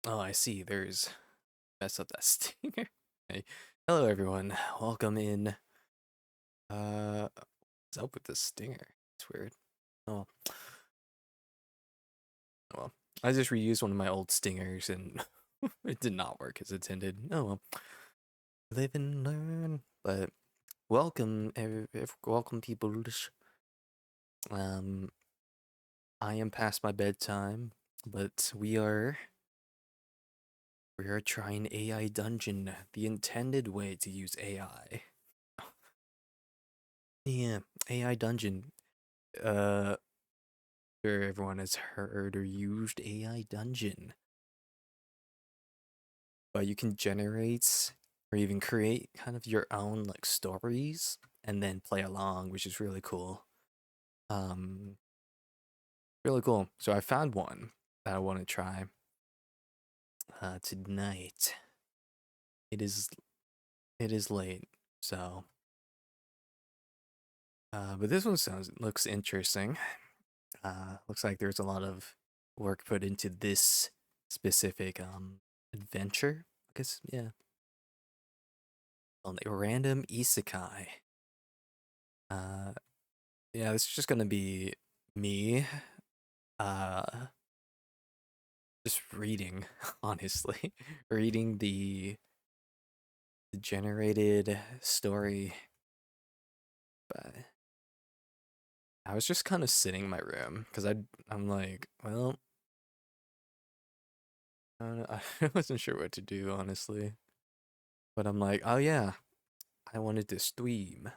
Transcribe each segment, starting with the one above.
Oh, I see. There's mess up that stinger. Hey, hello everyone. Welcome in. What's up with this stinger? It's weird. Oh, well. I just reused one of my old stingers and it did not work as intended. Oh well. Live and learn. But welcome, welcome people. Um, I am past my bedtime, but we are trying AI Dungeon, the intended way to use AI. Yeah, AI Dungeon. Uh, sure everyone has heard or used AI Dungeon, but you can generate or even create kind of your own like stories and then play along, which is really cool. Um, really cool. So I found one that I want to try tonight. It is it is late, so but this one looks interesting. Looks like there's a lot of work put into this specific adventure. I guess yeah. On a random isekai. Uh, yeah, this is just gonna be me, uh, just reading, honestly, reading the generated story. But I was just kind of sitting in my room because I'm like, well, I don't know, I wasn't sure what to do, honestly. But I'm like, oh yeah, I wanted to stream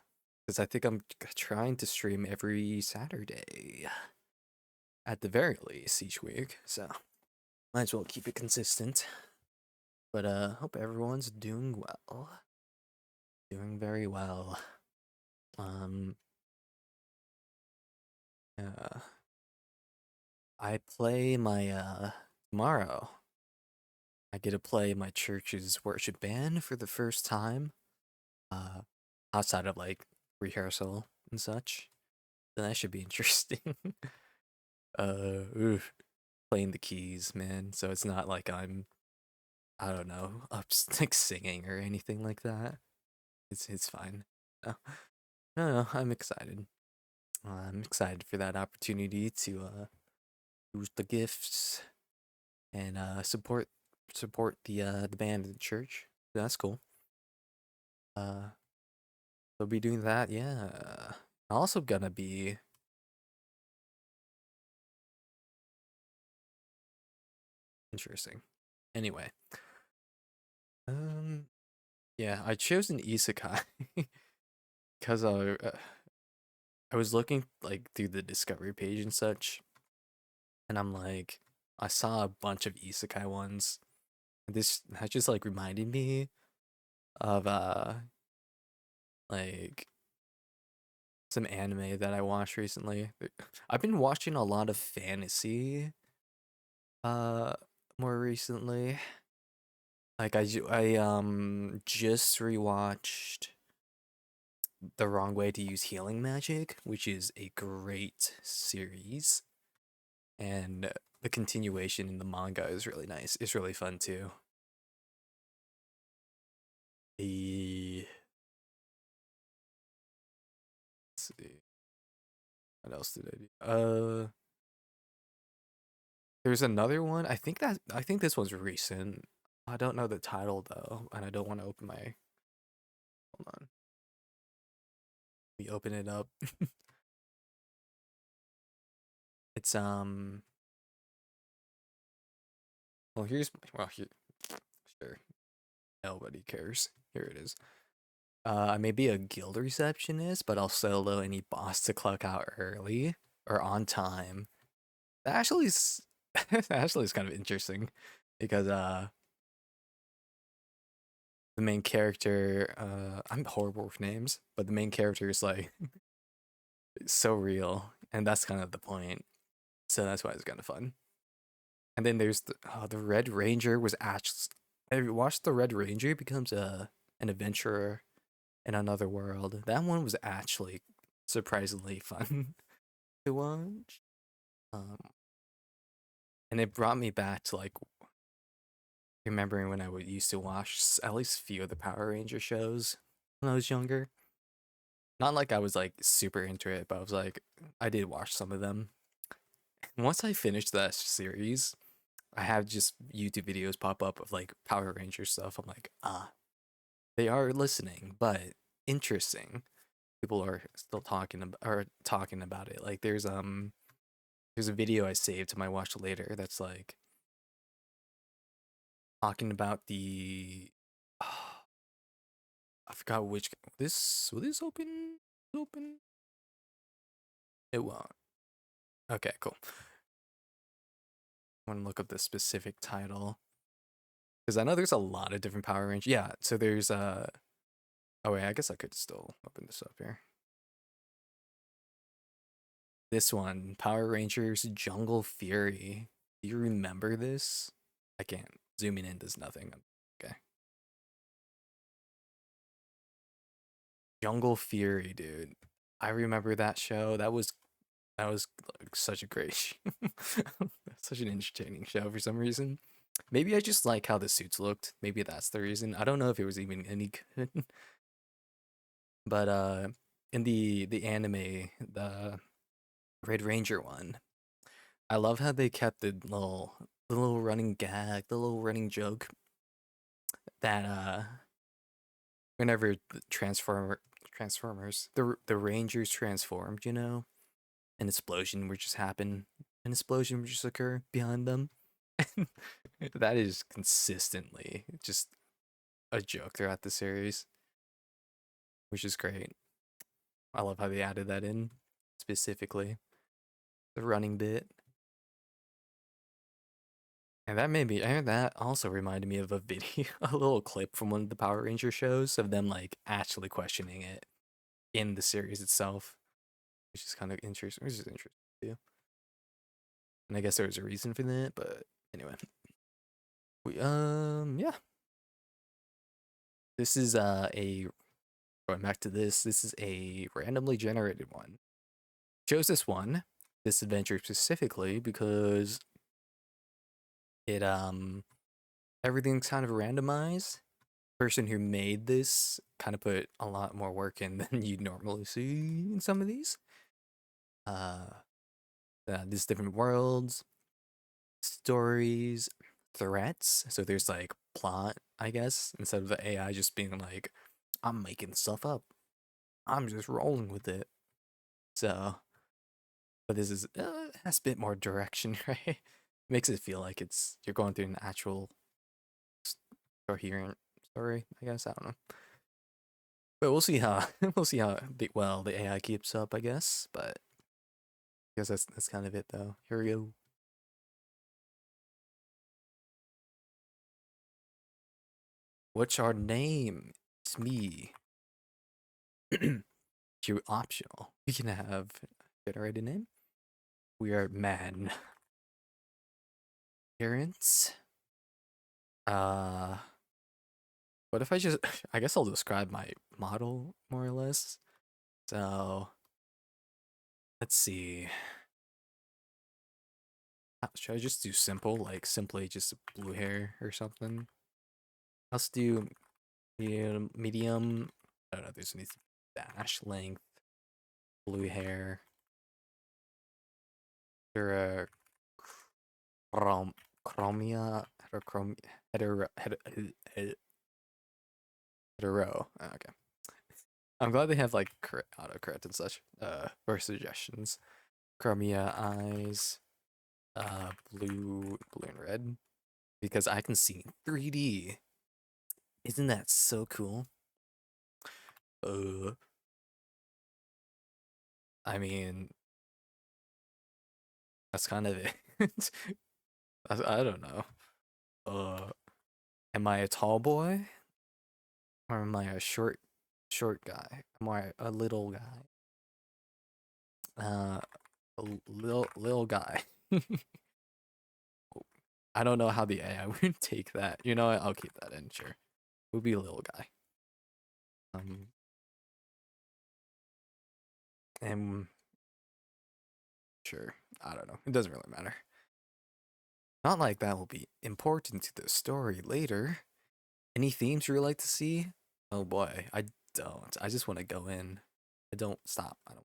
because I think I'm trying to stream every Saturday at the very least each week. So might as well keep it consistent. But hope everyone's doing well. Doing very well. Um uh I play my tomorrow. I get to play my church's worship band for the first time. Uh outside of like rehearsal and such. So that should be interesting. Oof, playing the keys, man. So it's not like I don't know, up like singing or anything like that. It's fine. No, no, I'm excited. I'm excited for that opportunity to use the gifts and support the band and the church. That's cool. Uh, they'll be doing that. Yeah. Also gonna be interesting. Anyway, um, yeah, I chose an isekai because I was looking like through the discovery page and such, and I'm like, I saw a bunch of isekai ones. This that just like reminded me of like some anime that I watched recently. I've been watching a lot of fantasy uh more recently. Like I just rewatched The Wrong Way to Use Healing Magic, which is a great series, and the continuation in the manga is really nice. It's really fun too. The Let's see. What else did I do? There's another one. I think this one's recent. I don't know the title though, and I don't want to open my. Hold on. We open it up. It's Well, here. Sure. Nobody cares. Here it is. I may be a guild receptionist, but I'll solo any boss to clock out early or on time. That actually is that actually is kind of interesting because the main character I'm horrible with names, but the main character is like so real, and that's kind of the point. So that's why it's kind of fun. And then there's the Red Ranger was actually. Have you watched the Red Ranger becomes a an adventurer in another world? That one was actually surprisingly fun to watch. Um, and it brought me back to like remembering when I would used to watch at least a few of the Power Ranger shows when I was younger. Not like I was like super into it, but I was like, I did watch some of them. And once I finished that series, I have just YouTube videos pop up of like Power Ranger stuff. I'm like, they are listening, but interesting. People are still talking about it. Like there's a video I saved to my watch later that's like talking about the I forgot which this will this open? It won't. Okay, cool. I want to look up the specific title because I know there's a lot of different Power Rangers. Yeah, so there's oh wait, I guess I could still open this up here. This one, Power Rangers Jungle Fury. Do you remember this? I can't. Zooming in does nothing. Okay. Jungle Fury, dude. I remember that show. That was like, such a great such an entertaining show for some reason. Maybe I just like how the suits looked. Maybe that's the reason. I don't know if it was even any good. But in the anime, the Red Ranger one, I love how they kept the little running gag, the little running joke that whenever the Transformers, the Rangers transformed, an explosion would just happen. An explosion would just occur behind them. That is consistently just a joke throughout the series, which is great. I love how they added that in specifically the running bit. And that also reminded me of a video, a little clip from one of the Power Ranger shows of them like actually questioning it in the series itself, which is kind of interesting. Which is interesting too. And I guess there was a reason for that, but anyway, yeah. This is a going back to this. This is a randomly generated one. Chose this adventure specifically because it everything's kind of randomized. Person who made this kind of put a lot more work in than you'd normally see in some of these. Uh, these different worlds, stories, threats. So there's like plot, I guess, instead of the AI just being like, I'm making stuff up. I'm just rolling with it. So, but this is has a bit more direction, right? Makes it feel like you're going through an actual coherent story. I guess I don't know. But we'll see how the AI keeps up, I guess. But I guess that's kind of it though. Here we go. What's our name? It's me. You're optional. We can have generated name. We are man. Parents. Uh what if I just I guess I'll describe my model more or less. So let's see. Should I just do simple, like simply just blue hair or something? Let's do medium. I don't know. There's needs dash length, blue hair. There are chromia hetero. Okay. I'm glad they have like autocorrect and such for suggestions. Chromia eyes, blue and red because I can see 3D. Isn't that so cool? Uh, I mean, that's kind of it. I don't know. Uh, am I a tall boy or am I a short guy? Am I a little guy? Uh, a little guy. I don't know how the AI would take that. You know what? I'll keep that in. Sure, we'll be a little guy. Um, and sure, I don't know. It doesn't really matter. Not like that will be important to the story later. Any themes you would like to see? Oh boy, I don't. I just want to go in. I don't stop. I don't.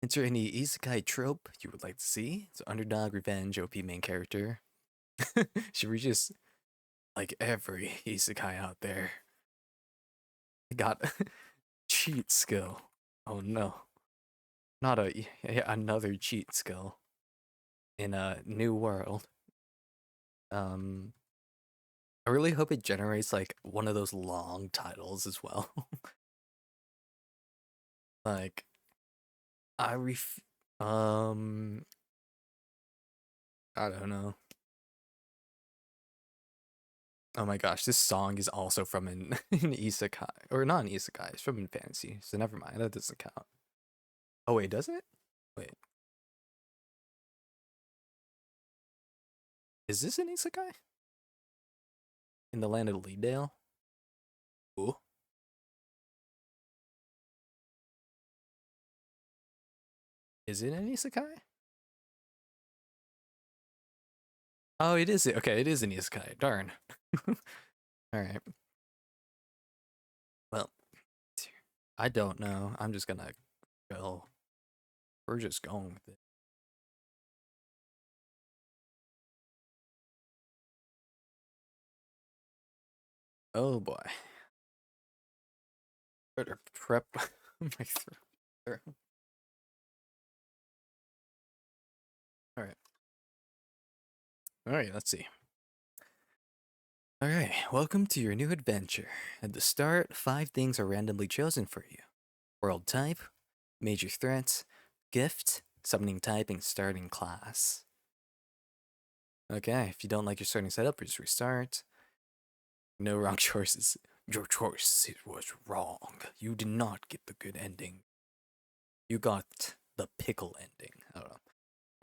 Enter any isekai trope you would like to see. So underdog, revenge, OP main character. Should we just like every isekai out there? Got cheat skill. Oh no, not another cheat skill in a new world. Um, I really hope it generates like one of those long titles as well. Like I ref um I don't know. Oh my gosh, this song is also from an isekai or not an isekai. It's from an fantasy, so never mind. That doesn't count. Oh wait, does it? Wait, is this an isekai in the land of Leadale? Ooh, is it an isekai? Oh, it is. Okay, it is an isekai. Darn. All right. Well, I don't know. I'm just gonna go. We're just going with it. Oh boy. Better prep my throat. All right. All right. Let's see. All right. Welcome to your new adventure. At the start, 5 things are randomly chosen for you: world type, major threats, gift, summoning type, and starting class. Okay. If you don't like your starting setup, just restart. No wrong choices. Your choice was wrong. You did not get the good ending. You got the pickle ending. I don't know.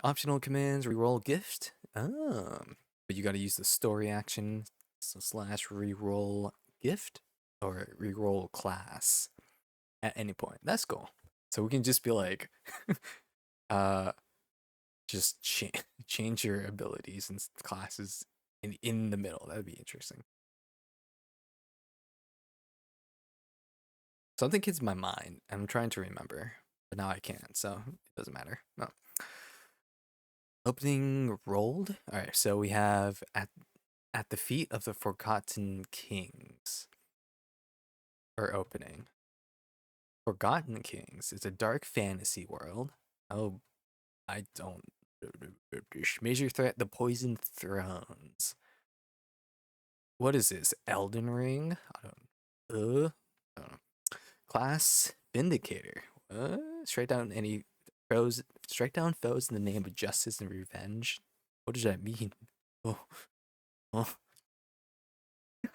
Optional commands, reroll gift. But you gotta use the story action slash reroll gift or reroll class at any point. That's cool. So we can just be like, uh, just change your abilities and classes in the middle. That'd be interesting. Something hits my mind. I'm trying to remember, but now I can't, so it doesn't matter. No. Opening rolled. All right, so we have at the feet of the forgotten kings. Or opening. Forgotten Kings is a dark fantasy world. Oh, I don't. Major threat: the Poisoned Thrones. What is this? Elden Ring? I don't know. Class Vindicator. Strike down any foes. Strike down foes in the name of justice and revenge. What does that mean? Oh, oh.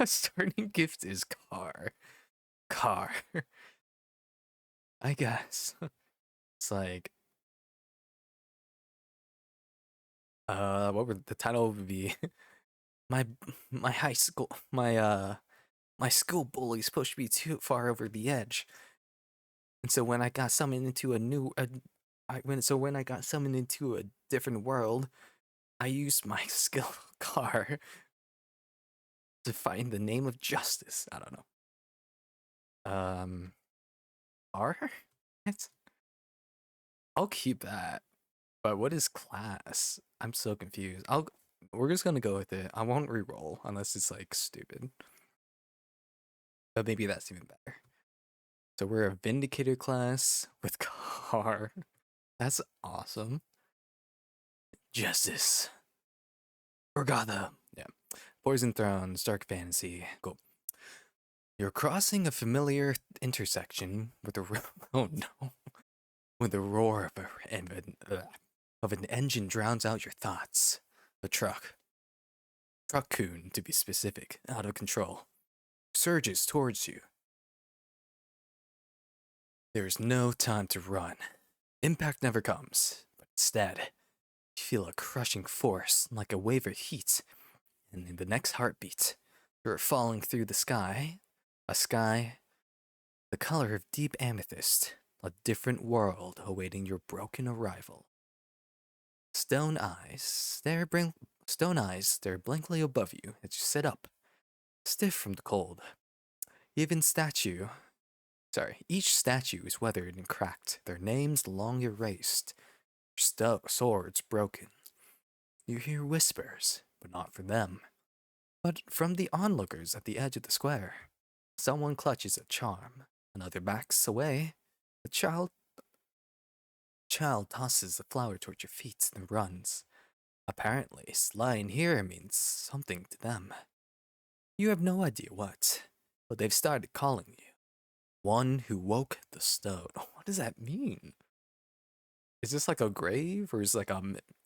Starting gift is car. Car. I guess. It's like what would the title would be? my my high school my school bullies pushed me too far over the edge, and so when I got summoned into a new when I got summoned into a different world, I used my skill car to find the name of justice. I don't know. R. What? I'll keep that. But what is class? I'm so confused. We're just gonna go with it. I won't re-roll unless it's like stupid. But maybe that's even better. So we're a Vindicator class with car. That's awesome. Justice. For Gotham. Yeah. Poison Thrones, Dark Fantasy. Cool. You're crossing a familiar intersection with a oh no, with the roar of an engine drowns out your thoughts. The truck-coon to be specific, out of control, surges towards you. There is no time to run. Impact never comes, but instead, you feel a crushing force like a wave of heat, and in the next heartbeat, you're falling through the sky, a sky the color of deep amethyst, a different world awaiting your broken arrival. Stone eyes stone eyes stare blankly above you as you sit up, stiff from the cold. Even statue each statue is weathered and cracked, their names long erased, swords broken. You hear whispers, but not from them, but from the onlookers at the edge of the square. Someone clutches a charm, another backs away. The child tosses the flower towards your feet and runs. Apparently, lying here means something to them. You have no idea what, but they've started calling you. One who woke the stone. What does that mean? Is this like a grave or is it like a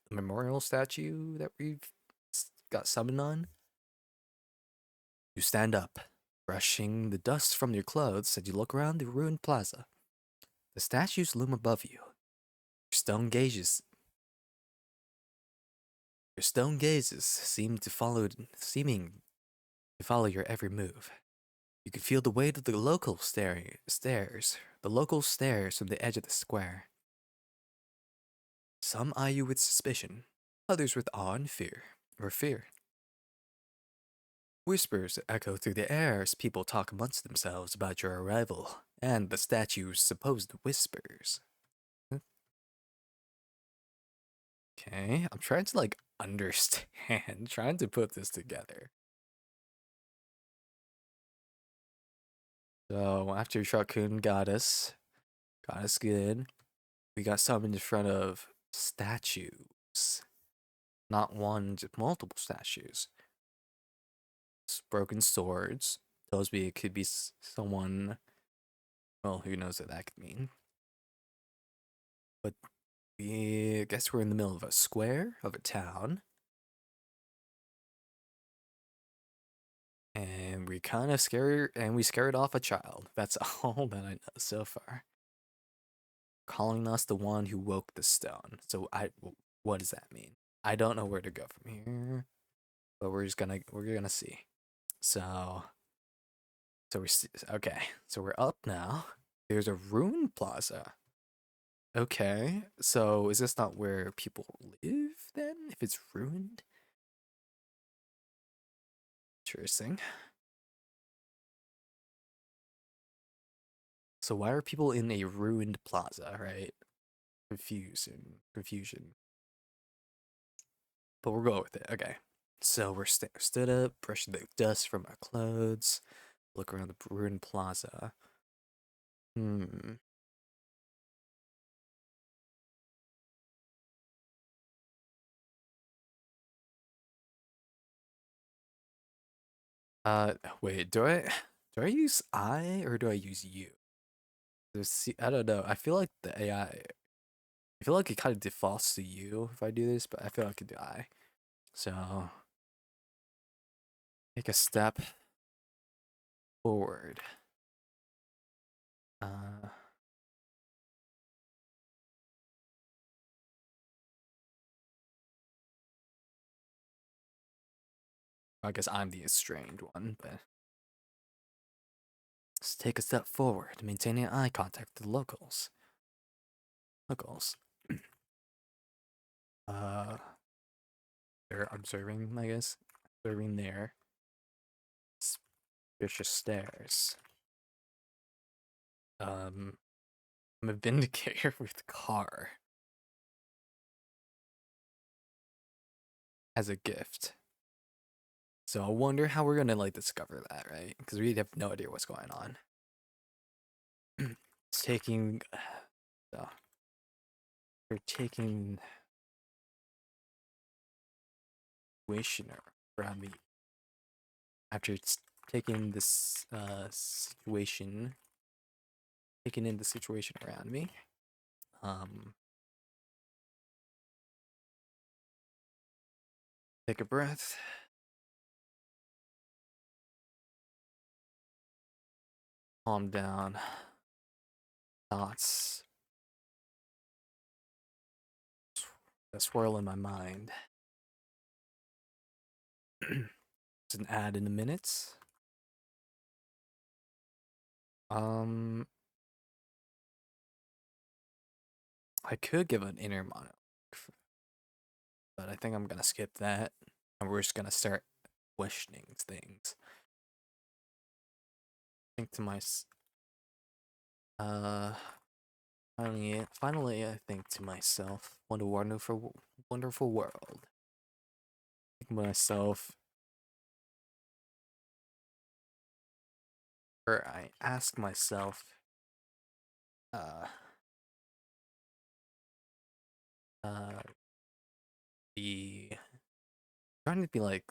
memorial statue that we've got summoned on? You stand up, brushing the dust from your clothes as you look around the ruined plaza. The statues loom above you. Your stone gazes Your stone gazes seeming to follow your every move. You can feel the weight of the local stares from the edge of the square. Some eye you with suspicion, others with awe and fear. Whispers echo through the air as people talk amongst themselves about your arrival and the statue's supposed whispers. Okay, I'm trying to like understand, trying to put this together. So after Shakun got us good, we got summoned in front of statues. Not one, just multiple statues. Broken swords. Tells me it could be someone. Well, who knows what that could mean. But I guess we're in the middle of a square of a town. And we kind of scared off a child. That's all that I know so far. Calling us the one who woke the stone. So what does that mean? I don't know where to go from here, but we're gonna see. So okay. So we're up now. There's a ruined plaza. Okay. So is this not where people live then? If it's ruined? Interesting. So why are people in a ruined plaza, right? Confusion. But we'll go with it. Okay. So we're stood up, brushing the dust from our clothes, look around the ruined plaza. Hmm. Wait, do I use I or do I use you? I don't know. I feel like the AI. I feel like it kind of defaults to you if I do this, but I feel like I could do I. So take a step forward. Uh, I guess I'm the estranged one, but let's take a step forward, maintaining eye contact with the locals. Locals. Uh, they're observing, I guess. Observing their suspicious stares. I'm a vindicator with car as a gift. So I wonder how we're gonna like discover that, right? Because we have no idea what's going on. It's taking, so we're taking situation around me after it's taking this taking in the situation around me. Um, take a breath. Calm down. Thoughts that swirl in my mind. It's an ad in a minute. Um, I could give an inner monologue. but I think I'm gonna skip that, and we're just gonna start questioning things. Think to myself, uh, finally, I think to myself, what a wonderful, wonderful world. Think to myself, or I ask myself, uh, uh, the trying to be like,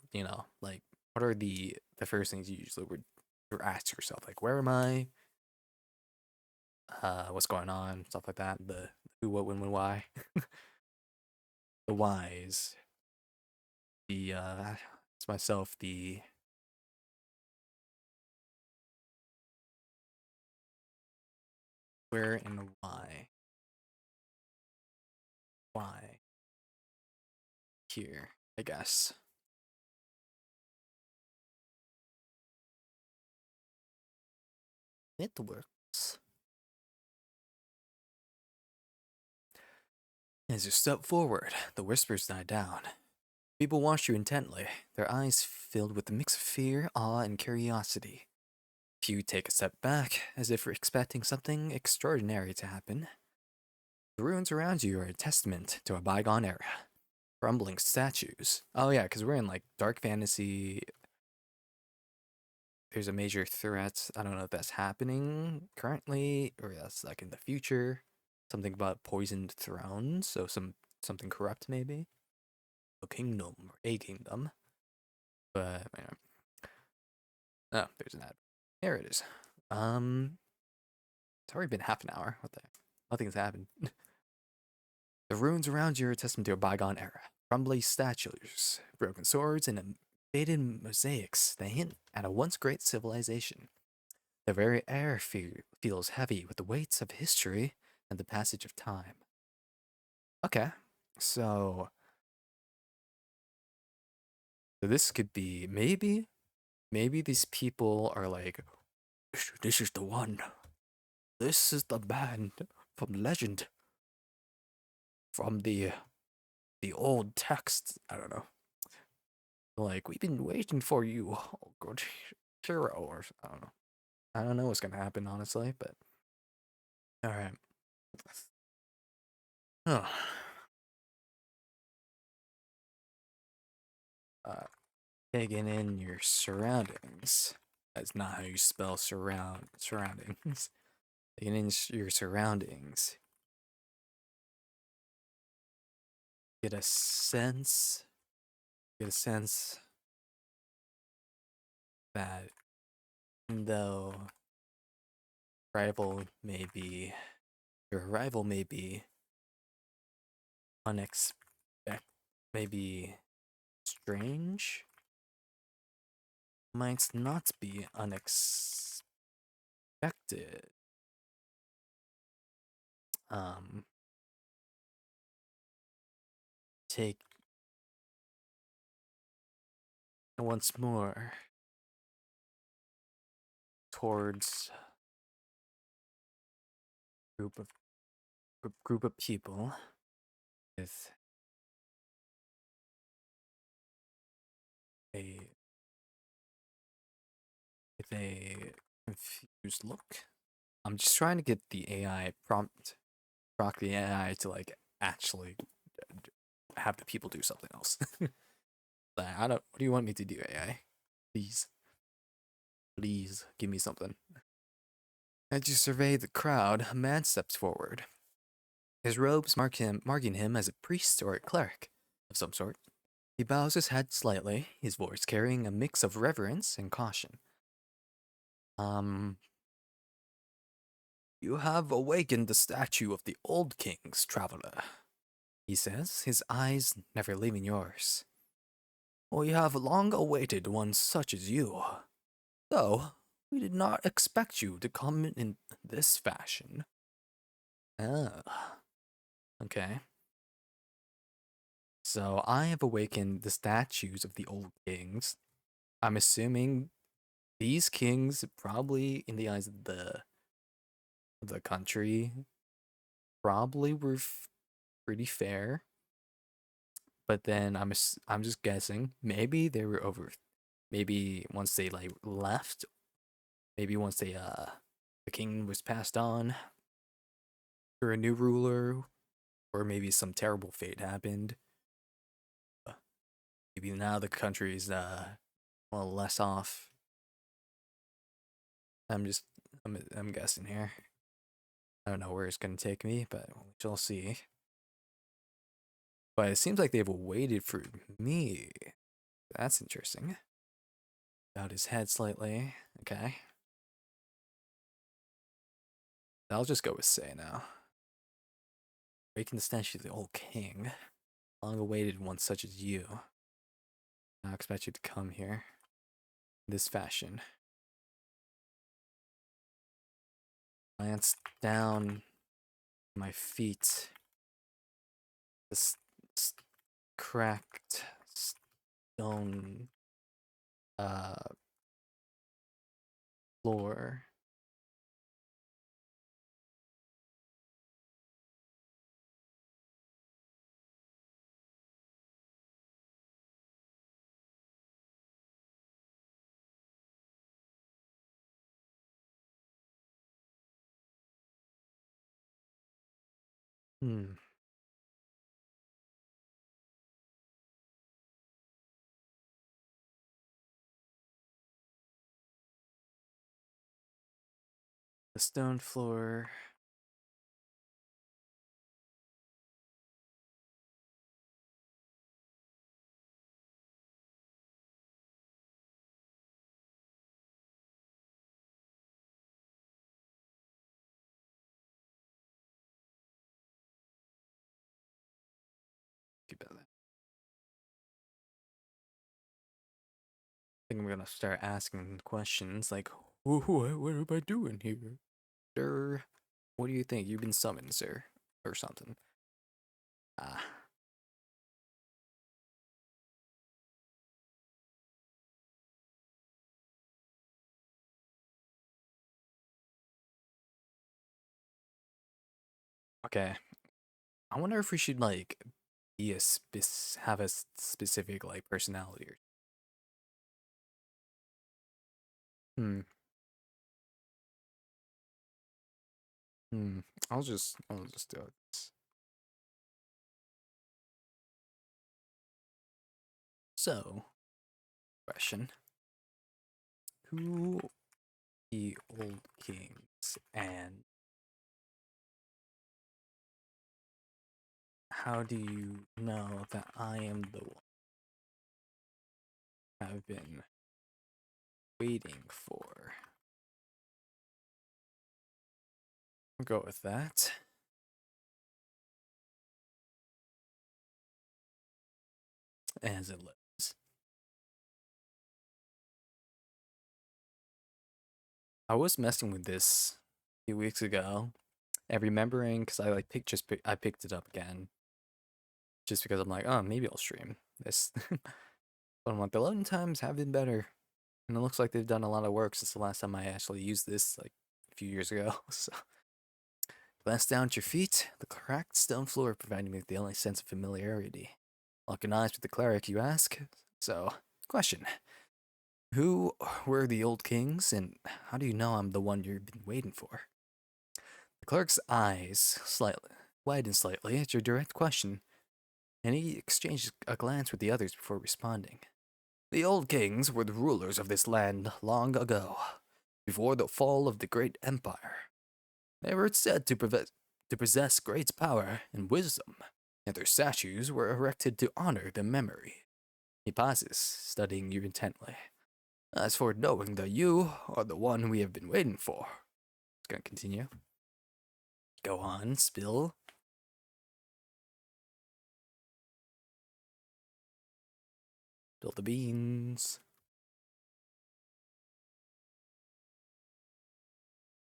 like what are the first things you usually would ask yourself, like where am I, what's going on, stuff like that. The who, what, when, why. The whys. It's myself. The where and the why. Why here? I guess it works. As you step forward, the whispers die down. People watch you intently, their eyes filled with a mix of fear, awe, and curiosity. Few take a step back, as if expecting something extraordinary to happen. The ruins around you are a testament to a bygone era. Crumbling statues. Oh yeah, because we're in like dark fantasy. There's a major threat. I don't know if that's happening currently or that's like in the future. Something about poisoned thrones, so something corrupt maybe. A kingdom or a kingdom. But oh, there's an ad. There it is. It's already been half an hour. What the heck? Nothing's happened. The ruins around you are a testament to a bygone era. Crumbly statues, broken swords, and faded mosaics that hint at a once great civilization. The very air feels heavy with the weights of history and the passage of time. Okay, so this could be maybe these people are like, this is the one. This is the band from legend, from the old text. I don't know. Like, we've been waiting for you, oh, good hero, or I don't know. I don't know what's gonna happen, honestly, but all right. Oh. Uh, taking in your surroundings. That's not how you spell surroundings. Taking in your surroundings. Get a sense. Get a sense that though rival may be your rival may be unexpected, maybe strange, might not be unexpected. Um, take once more towards group of group of people with a confused look. I'm just trying to get the AI proc the AI to like actually have the people do something else. Like, I don't. What do you want me to do, AI? Please, please give me something. As you survey the crowd, a man steps forward. His robes marking him as a priest or a cleric of some sort. He bows his head slightly, his voice carrying a mix of reverence and caution. Um, you have awakened the statue of the old kings, traveler, he says, his eyes never leaving yours. We have long awaited one such as you, though we did not expect you to come in this fashion. Oh, okay. So I have awakened the statues of the old kings. I'm assuming these kings, probably in the eyes of the country, probably were pretty fair. But then I'm just guessing. Maybe they were over. Maybe once they like left. Maybe once they the king was passed on for a new ruler, or maybe some terrible fate happened. Uh, Maybe now the country's well less off. I'm just I'm guessing here. I don't know where it's gonna take me, but we shall see. But it seems like they've waited for me. That's interesting. Bowed his head slightly. Okay. I'll just go with say now. Breaking the statue of the old king. Long awaited one such as you. I expect you to come here. In this fashion. Glance down my feet. This cracked stone uh floor. Hmm. The stone floor. Keep that. I think I'm gonna start asking questions like, what am I doing here? Sir, what do you think? You've been summoned, sir, or something. Ah, okay. I wonder if we should like be have a specific like personality. Or, hmm. Hmm. I'll just do it. So, question: Who the old kings and how do you know that I am the one I've been waiting for? I'll go with that. As it lives. I was messing with this a few weeks ago and remembering because I like I picked it up again just because I'm like, oh, maybe I'll stream this. But I'm like, the loading times have been better, and it looks like they've done a lot of work since the last time I actually used this, like a few years ago. So, glance down at your feet. The cracked stone floor provided me with the only sense of familiarity. Locking eyes with the cleric, you ask. So, question: Who were the old kings, and how do you know I'm the one you've been waiting for? The cleric's eyes slightly widened slightly at your direct question, and he exchanged a glance with the others before responding. The old kings were the rulers of this land long ago, before the fall of the great empire. They were said to possess great power and wisdom, and their statues were erected to honor their memory. He pauses, studying you intently. As for knowing that you are the one we have been waiting for, it's gonna continue. Go on, spill the beans.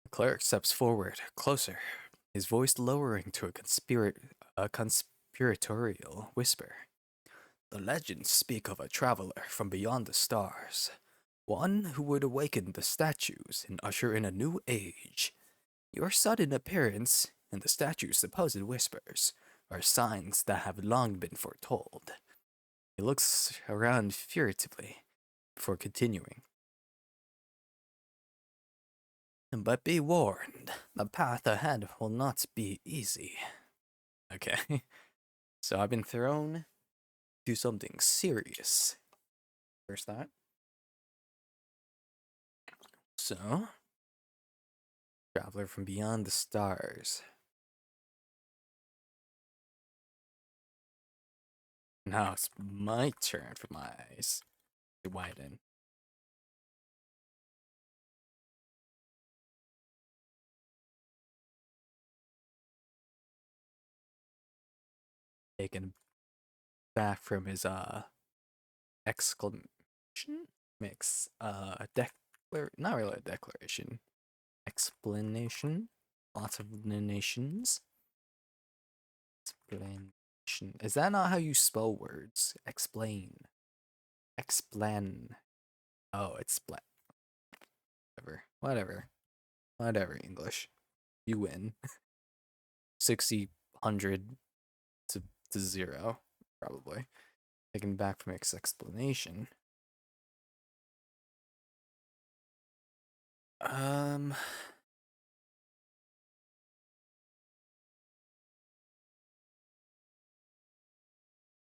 The cleric steps forward, closer, his voice lowering to a conspiratorial whisper. The legends speak of a traveler from beyond the stars, one who would awaken the statues and usher in a new age. Your sudden appearance and the statue's supposed whispers are signs that have long been foretold. He looks around furtively before continuing. But be warned, the path ahead will not be easy. Okay, so I've been thrown to something serious. First that. So, traveler from beyond the stars. Now it's my turn for my eyes to widen. Taken back from his exclamation mix not really a declaration, explanation, lots of nations. Explanation, is that not how you spell words? Explain, explain. Oh, it's splat. Whatever English, you win. 60 100 to 0 probably. Taken back from its explanation.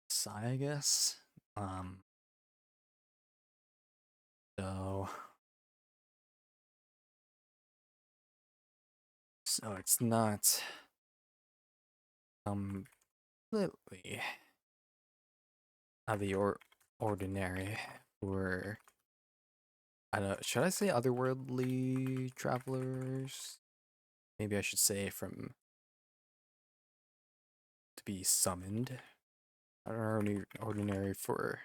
Sigh, I guess. Um, so, so it's not completely out of the ordinary, or I don't. Should I say otherworldly travelers? Maybe I should say from to be summoned. Ordinary for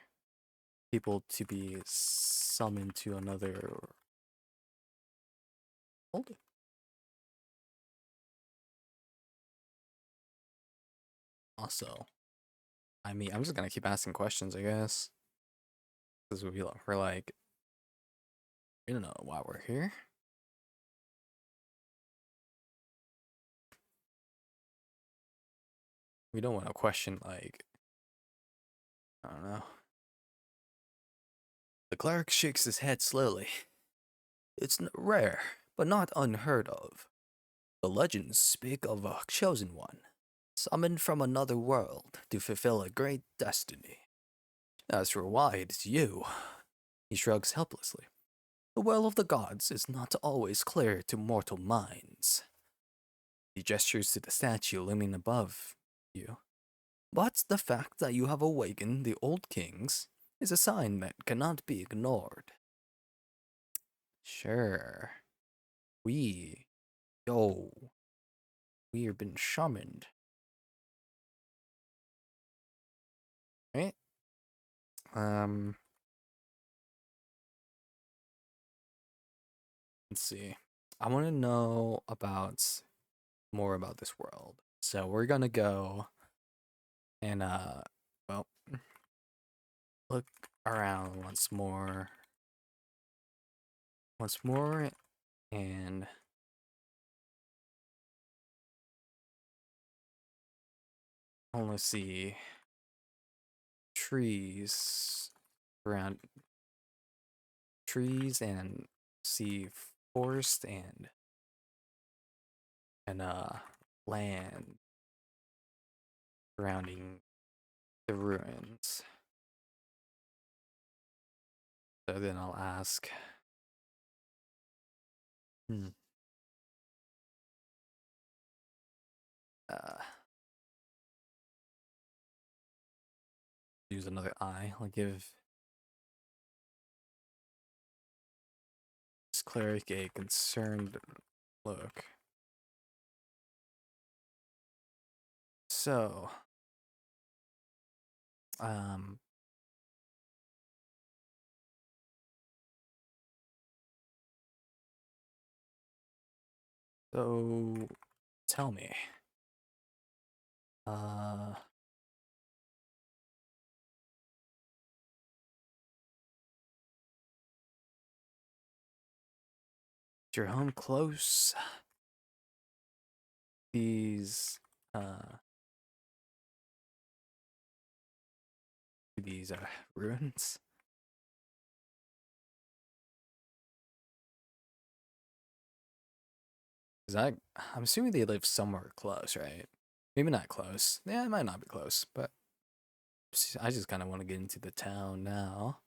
people to be summoned to another world. Also, I mean, I'm just gonna keep asking questions, I guess, because we're like, we don't know why we're here. We don't want to question, like, I don't know. The cleric shakes his head slowly. It's rare, but not unheard of. The legends speak of a chosen one, summoned from another world to fulfill a great destiny. As for why it is you, he shrugs helplessly. The will of the gods is not always clear to mortal minds. He gestures to the statue looming above you. But the fact that you have awakened the old kings is a sign that cannot be ignored. Sure. We, yo, we have been summoned. Right? Let's see. I want to know more about this world. So we're gonna go and well, look around once more, and only see trees around trees and see forest and land surrounding the ruins. So then I'll ask, hmm, uh, use another eye. I'll give this cleric a concerned look. So, um, so tell me, uh, is your home close? These, uh, these ruins. Cause I'm assuming they live somewhere close, right? Maybe not close. Yeah, it might not be close, but I just kind of want to get into the town now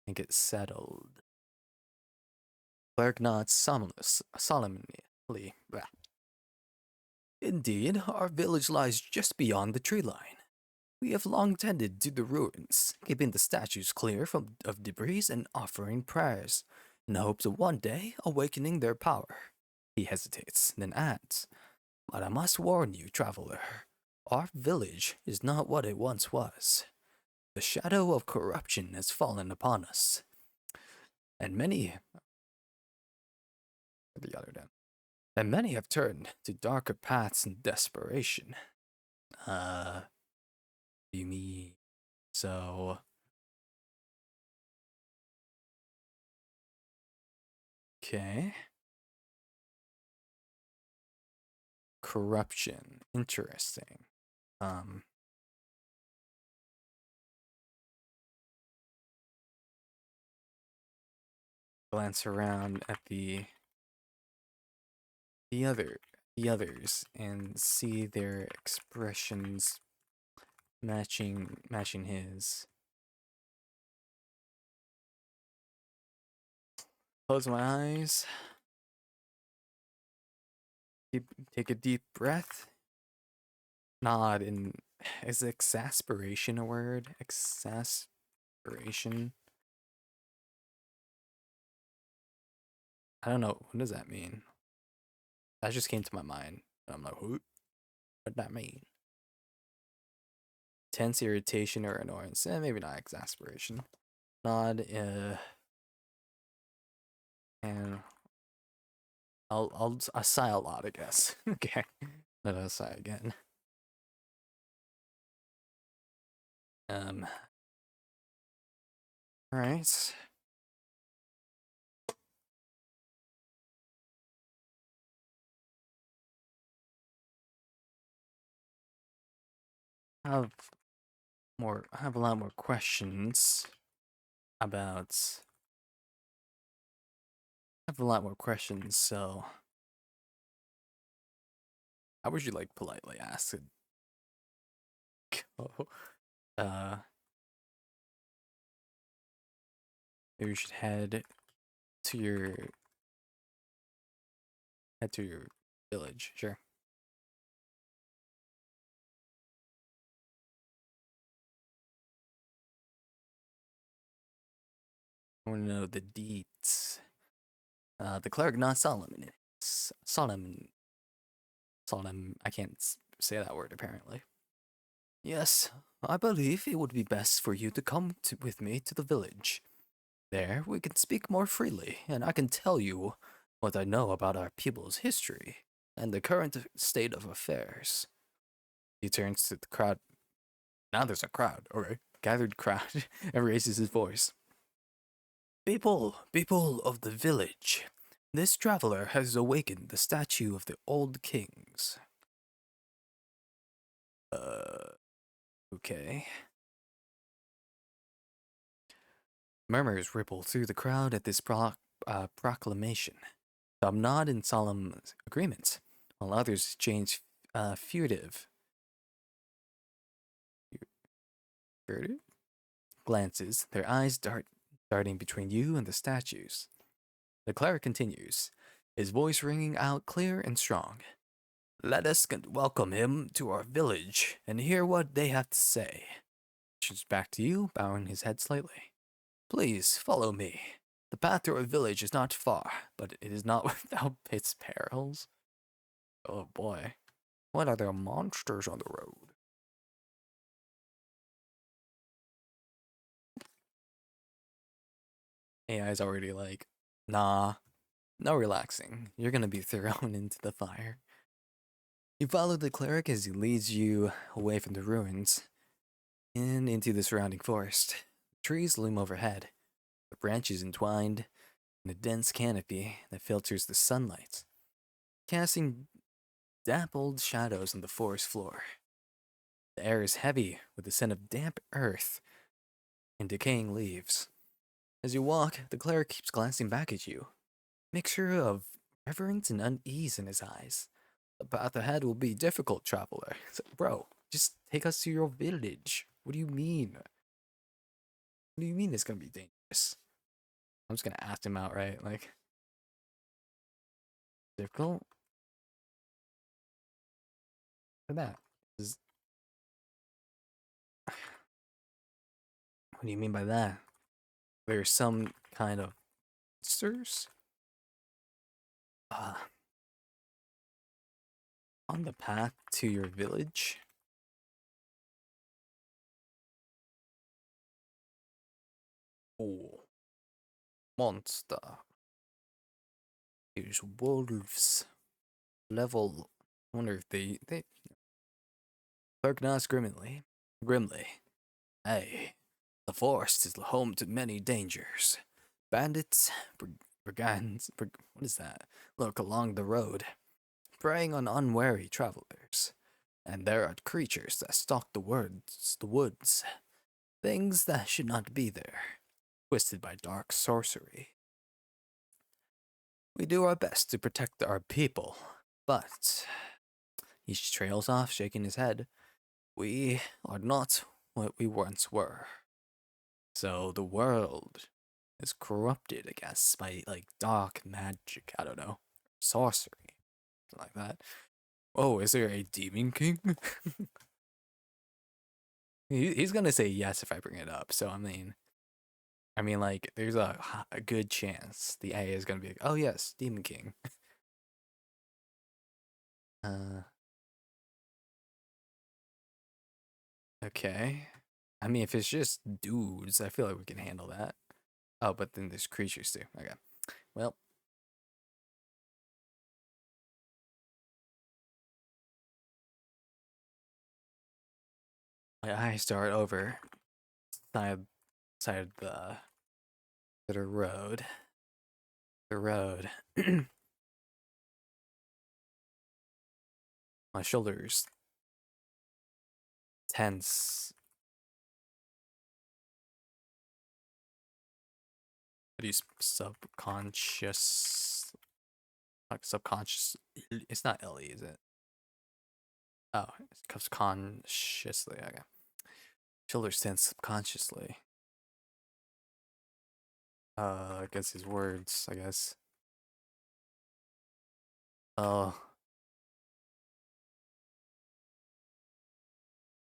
and get settled. Cleric nods solemnly. Blah. Indeed, our village lies just beyond the tree line. We have long tended to the ruins, keeping the statues clear of debris and offering prayers, in the hopes of one day awakening their power. He hesitates, then adds, but I must warn you, traveler, our village is not what it once was. The shadow of corruption has fallen upon us, and the other down, and many have turned to darker paths in desperation. Uh, you mean so? Okay. Corruption. Interesting. Um, glance around at the other the others and see their expressions matching his. Close my eyes. Take a deep breath. Nod and is exasperation a word? Exasperation. I don't know. What does that mean? That just came to my mind. I'm like, what'd that mean? Tense irritation or annoyance. Maybe not exasperation. Nod, and I'll sigh a lot, I guess. Okay. Let us sigh again. Um. All right. Have I have a lot more questions about. I have a lot more questions, so how would you like politely ask it? uh, maybe you should to your head to your village. Sure. I want to know the deeds. The cleric, not Solomon. Solomon. Solemn. I can't say that word apparently. Yes, I believe it would be best for you to come with me to the village. There, we can speak more freely, and I can tell you what I know about our people's history and the current state of affairs. He turns to the crowd. Now there's a crowd, okay? Gathered crowd, and raises his voice. People of the village, this traveler has awakened the statue of the old kings. Okay. Murmurs ripple through the crowd at this proclamation. Some nod in solemn agreement, while others exchange furtive furtive glances, their eyes darting between you and the statues. The cleric continues, his voice ringing out clear and strong. Let us welcome him to our village and hear what they have to say. Turns back to you, bowing his head slightly. Please follow me. The path to our village is not far, but it is not without its perils. Oh boy. What are there monsters on the road? AI's already like, nah, no relaxing. You're gonna be thrown into the fire. You follow the cleric as he leads you away from the ruins and into the surrounding forest. Trees loom overhead, the branches entwined in a dense canopy that filters the sunlight, casting dappled shadows on the forest floor. The air is heavy with the scent of damp earth and decaying leaves. As you walk, the cleric keeps glancing back at you, mixture of reverence and unease in his eyes. The path ahead will be difficult, traveler. It's like, bro, just take us to your village. What do you mean? What do you mean it's gonna be dangerous? I'm just gonna ask him outright, like, difficult? Look at that. Is, what do you mean by that? There's some kind of monsters? Uh, on the path to your village? Oh, monster. There's wolves. Level. I wonder if they Clerk nods grimly. Hey, the forest is the home to many dangers. Bandits, brigands, what is that? Lurk along the road, preying on unwary travelers. And there are creatures that stalk the woods, things that should not be there, twisted by dark sorcery. We do our best to protect our people, but he trails off, shaking his head. We are not what we once were. So the world is corrupted, I guess, by like dark magic. I don't know, sorcery, something like that. Oh, is there a demon king? He's gonna say yes if I bring it up. So I mean, like, there's a good chance the A is gonna be like, oh yes, demon king. uh, okay. I mean, if it's just dudes, I feel like we can handle that. Oh, but then there's creatures too. Okay. Well, my eyes start over side side of the road. The road. My shoulders tense. What do you subconscious? Like subconscious. It's not Ellie, is it? Oh, it comes consciously. Okay. Shoulders tense subconsciously. I guess his words. I guess. Oh.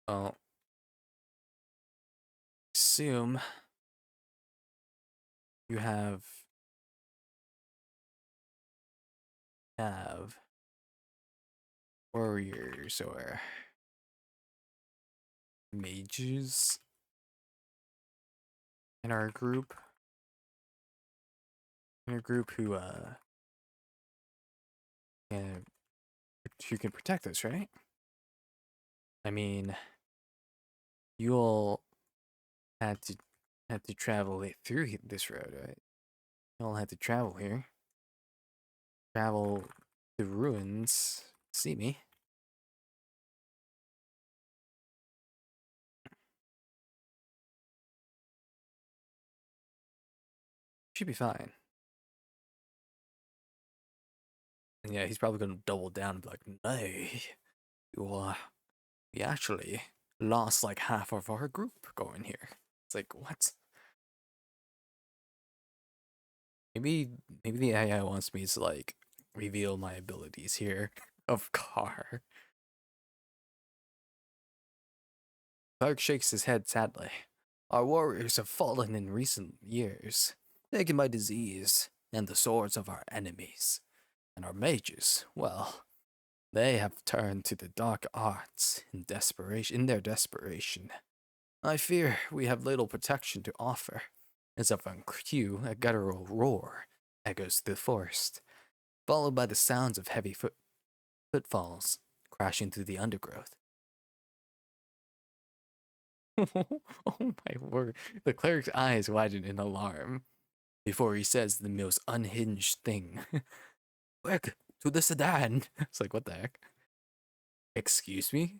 Well. Assume you have warriors or mages in our group. In our group can, who can protect us, right? I mean, you'll have to travel it through this road, right? You'll have to travel here. Travel the ruins. See me. Should be fine. And yeah, he's probably gonna double down and be like, "Nay, you we actually lost like half of our group going here." It's like, what? Maybe the AI wants me to like reveal my abilities here of car. Clark shakes his head sadly. Our warriors have fallen in recent years, taken by disease and the swords of our enemies. And our mages, well, they have turned to the dark arts in their desperation. I fear we have little protection to offer. As if on cue, a guttural roar echoes through the forest, followed by the sounds of heavy footfalls crashing through the undergrowth. Oh my word. The cleric's eyes widen in alarm before he says the most unhinged thing. Quick, to the sedan. It's like, what the heck? Excuse me?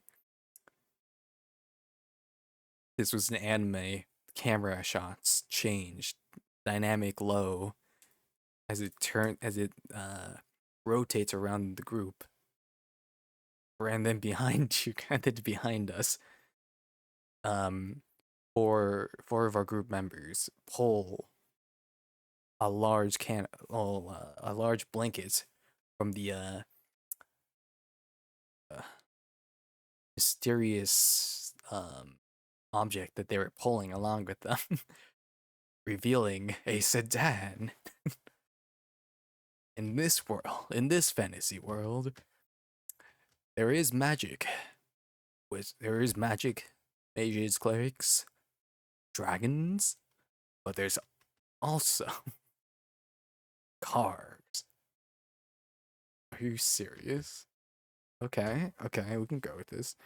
This was an anime camera shots change, dynamic low as it rotates around the group, and then behind you, and then behind us, um, four of our group members pull a large blanket from the uh, mysterious object that they were pulling along with them, revealing a sedan. In this world, in this fantasy world, there is magic. There is magic, mages, clerics, dragons, but there's also cars. Are you serious? Okay, okay, we can go with this.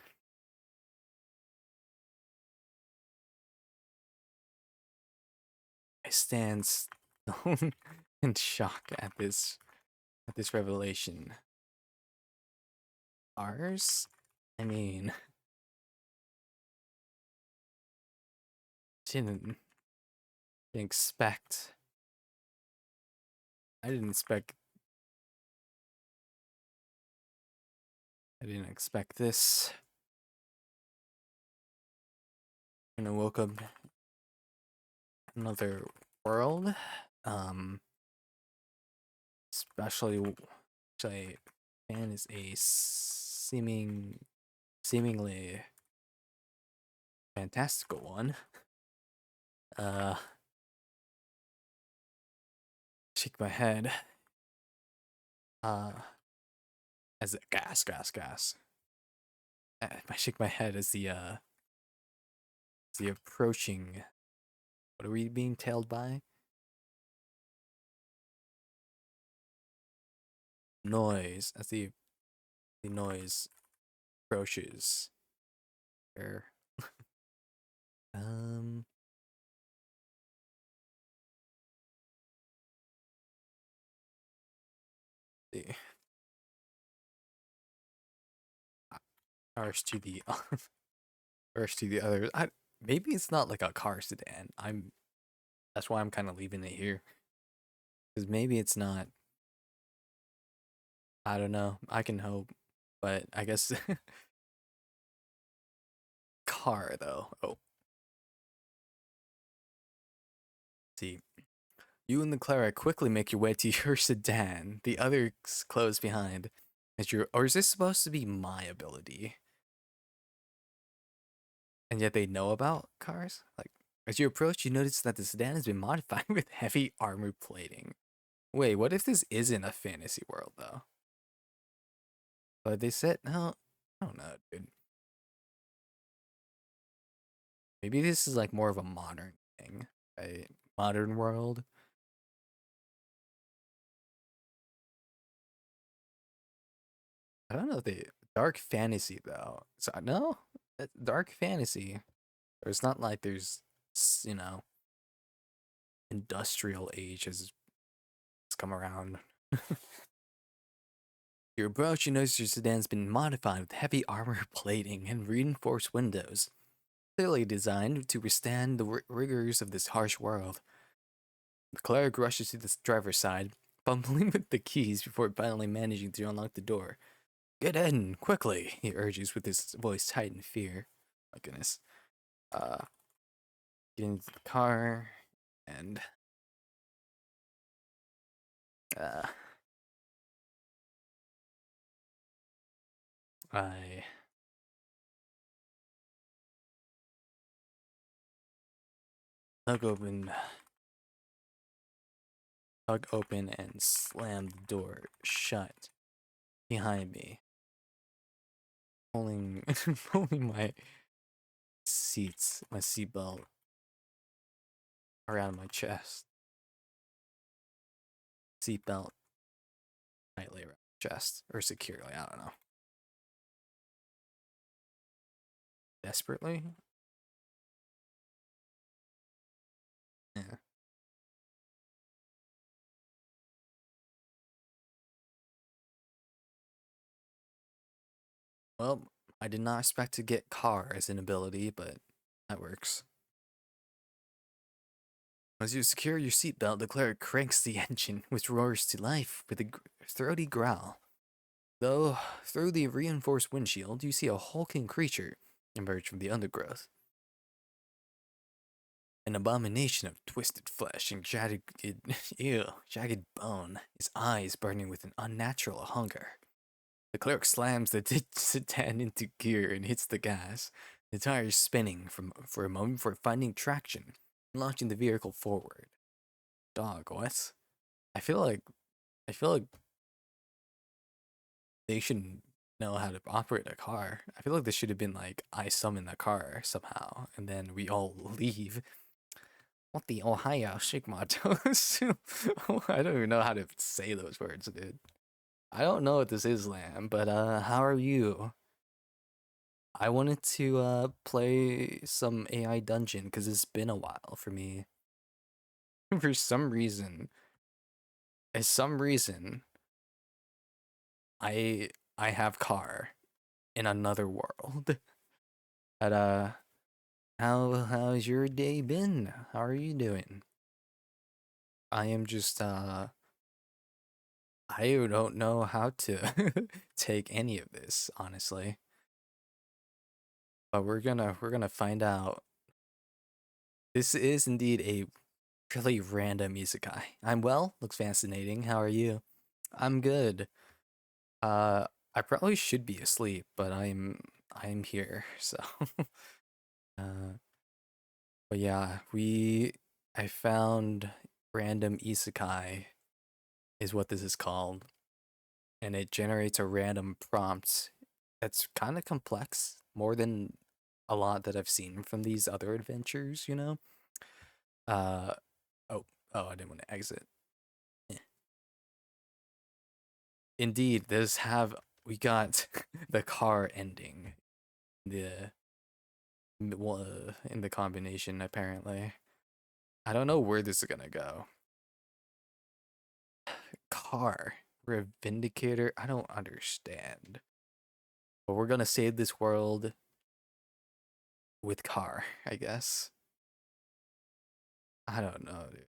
I stand stone in shock at this revelation. Ours? I mean, didn't, didn't expect. I didn't expect. I didn't expect this. And I woke up another world. Um, especially, which fan is a seemingly fantastical one. Uh, shake my head. Uh, as a gas. I shake my head as the approaching. What are we being tailed by? Noise as the noise approaches. There. Um. The cars to the cars to the other. Maybe it's not like a car sedan. That's why I'm kind of leaving it here because maybe it's not. I don't know. I can hope, but I guess car though. Oh, see. You and the cleric quickly make your way to your sedan. The others close behind. Or is this supposed to be my ability? And yet they know about cars? Like, as you approach, you notice that the sedan has been modified with heavy armor plating. Wait, what if this isn't a fantasy world, though? But they said, no, I don't know, dude. Maybe this is like more of a modern thing, right? Modern world. I don't know the dark fantasy though. So no, dark fantasy. It's not like there's you know industrial age has come around. Your approach, you notice your sedan's been modified with heavy armor plating and reinforced windows, clearly designed to withstand the rigors of this harsh world. The cleric rushes to the driver's side, fumbling with the keys before finally managing to unlock the door. Get in, quickly, he urges with his voice tight in fear. My goodness. Uh, get into the car, and, uh, I tug open, tug open and slam the door shut behind me, pulling, pulling my seatbelt around my chest. Seatbelt tightly around my chest, or securely, I don't know. Desperately? Yeah. Well, I did not expect to get car as an ability, but that works. As you secure your seatbelt, the cleric cranks the engine, which roars to life with a throaty growl. Though, through the reinforced windshield, you see a hulking creature emerge from the undergrowth. An abomination of twisted flesh and jagged bone, his eyes burning with an unnatural hunger. The cleric slams the sedan into gear and hits the gas, the tires spinning for a moment before finding traction and launching the vehicle forward. Dog, what? I feel like they should know how to operate a car. I feel like this should have been like I summon the car somehow, and then we all leave. What the Ohio Shigmatos? I don't even know how to say those words, dude. I don't know what this is, Lamb, but how are you? I wanted to play some AI dungeon because it's been a while for me. For some reason, I I have car in another world. But how's your day been? How are you doing? I am just I don't know how to take any of this, honestly. But we're gonna find out. This is indeed a really random isekai. I'm well, looks fascinating. How are you? I'm good. Uh I probably should be asleep, but I'm here, so uh but yeah, I found random isekai is what this is called, and it generates a random prompt that's kind of complex, more than a lot that I've seen from these other adventures, you know? Uh oh, I didn't want to exit. Eh. Indeed, we got the car ending the in the combination apparently. I don't know where this is gonna go. Car. We're a vindicator. I don't understand. But we're gonna save this world with car, I guess. I don't know, dude.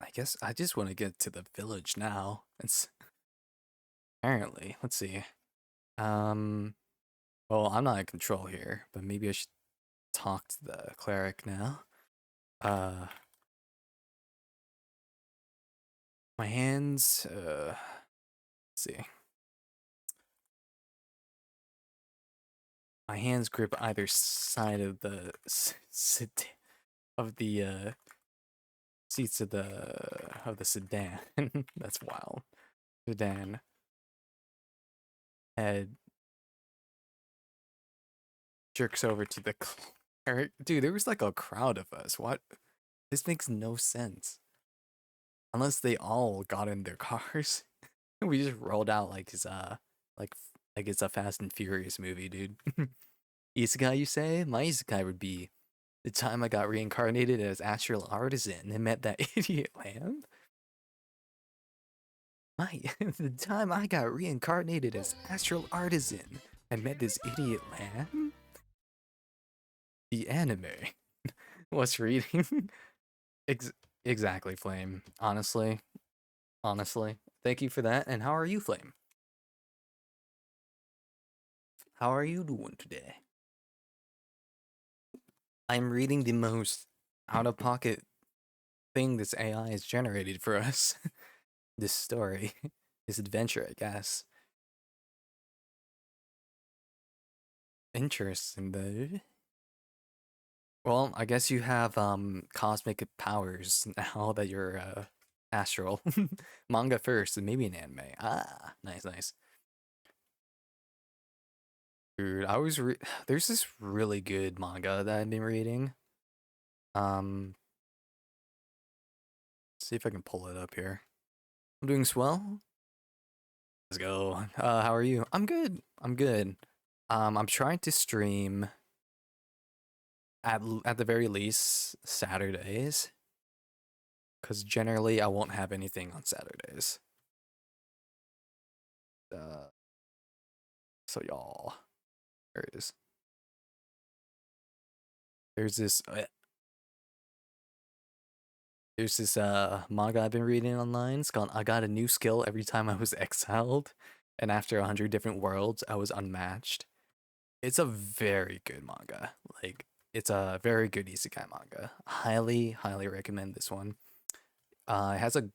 I guess I just want to get to the village now. It's apparently, let's see. Um, well, I'm not in control here, but maybe I should talk to the cleric now. Uh, my hands, let's see. My hands grip either side of the of the seats of the sedan. That's wild. Sedan. Head jerks over to the cleric. Dude, there was like a crowd of us. What? This makes no sense. Unless they all got in their cars. We just rolled out like it's like like it's a Fast and Furious movie, dude. Isekai, you say? My isekai would be the time I got reincarnated as astral artisan and met that idiot lamb. The time I got reincarnated as astral artisan and met this idiot lamb. The anime. What's reading? Exactly, Flame. Honestly. Thank you for that. And how are you, Flame? How are you doing today? I'm reading the most out of pocket thing this AI has generated for us. This story, this adventure, I guess. Interesting, though. Well, I guess you have cosmic powers now that you're astral. Manga first, and maybe an anime. Ah, nice. Dude, there's this really good manga that I've been reading. Um, see if I can pull it up here. I'm doing swell. Let's go. How are you? I'm good. I'm trying to stream at the very least Saturdays, because generally I won't have anything on Saturdays. Uh, so y'all, there it is. There's this manga I've been reading online. It's called I Got a New Skill Every Time I Was Exiled, and after 100 different worlds, I was unmatched. It's a very good manga. Like, it's a very good isekai manga. Highly, highly recommend this one. It has a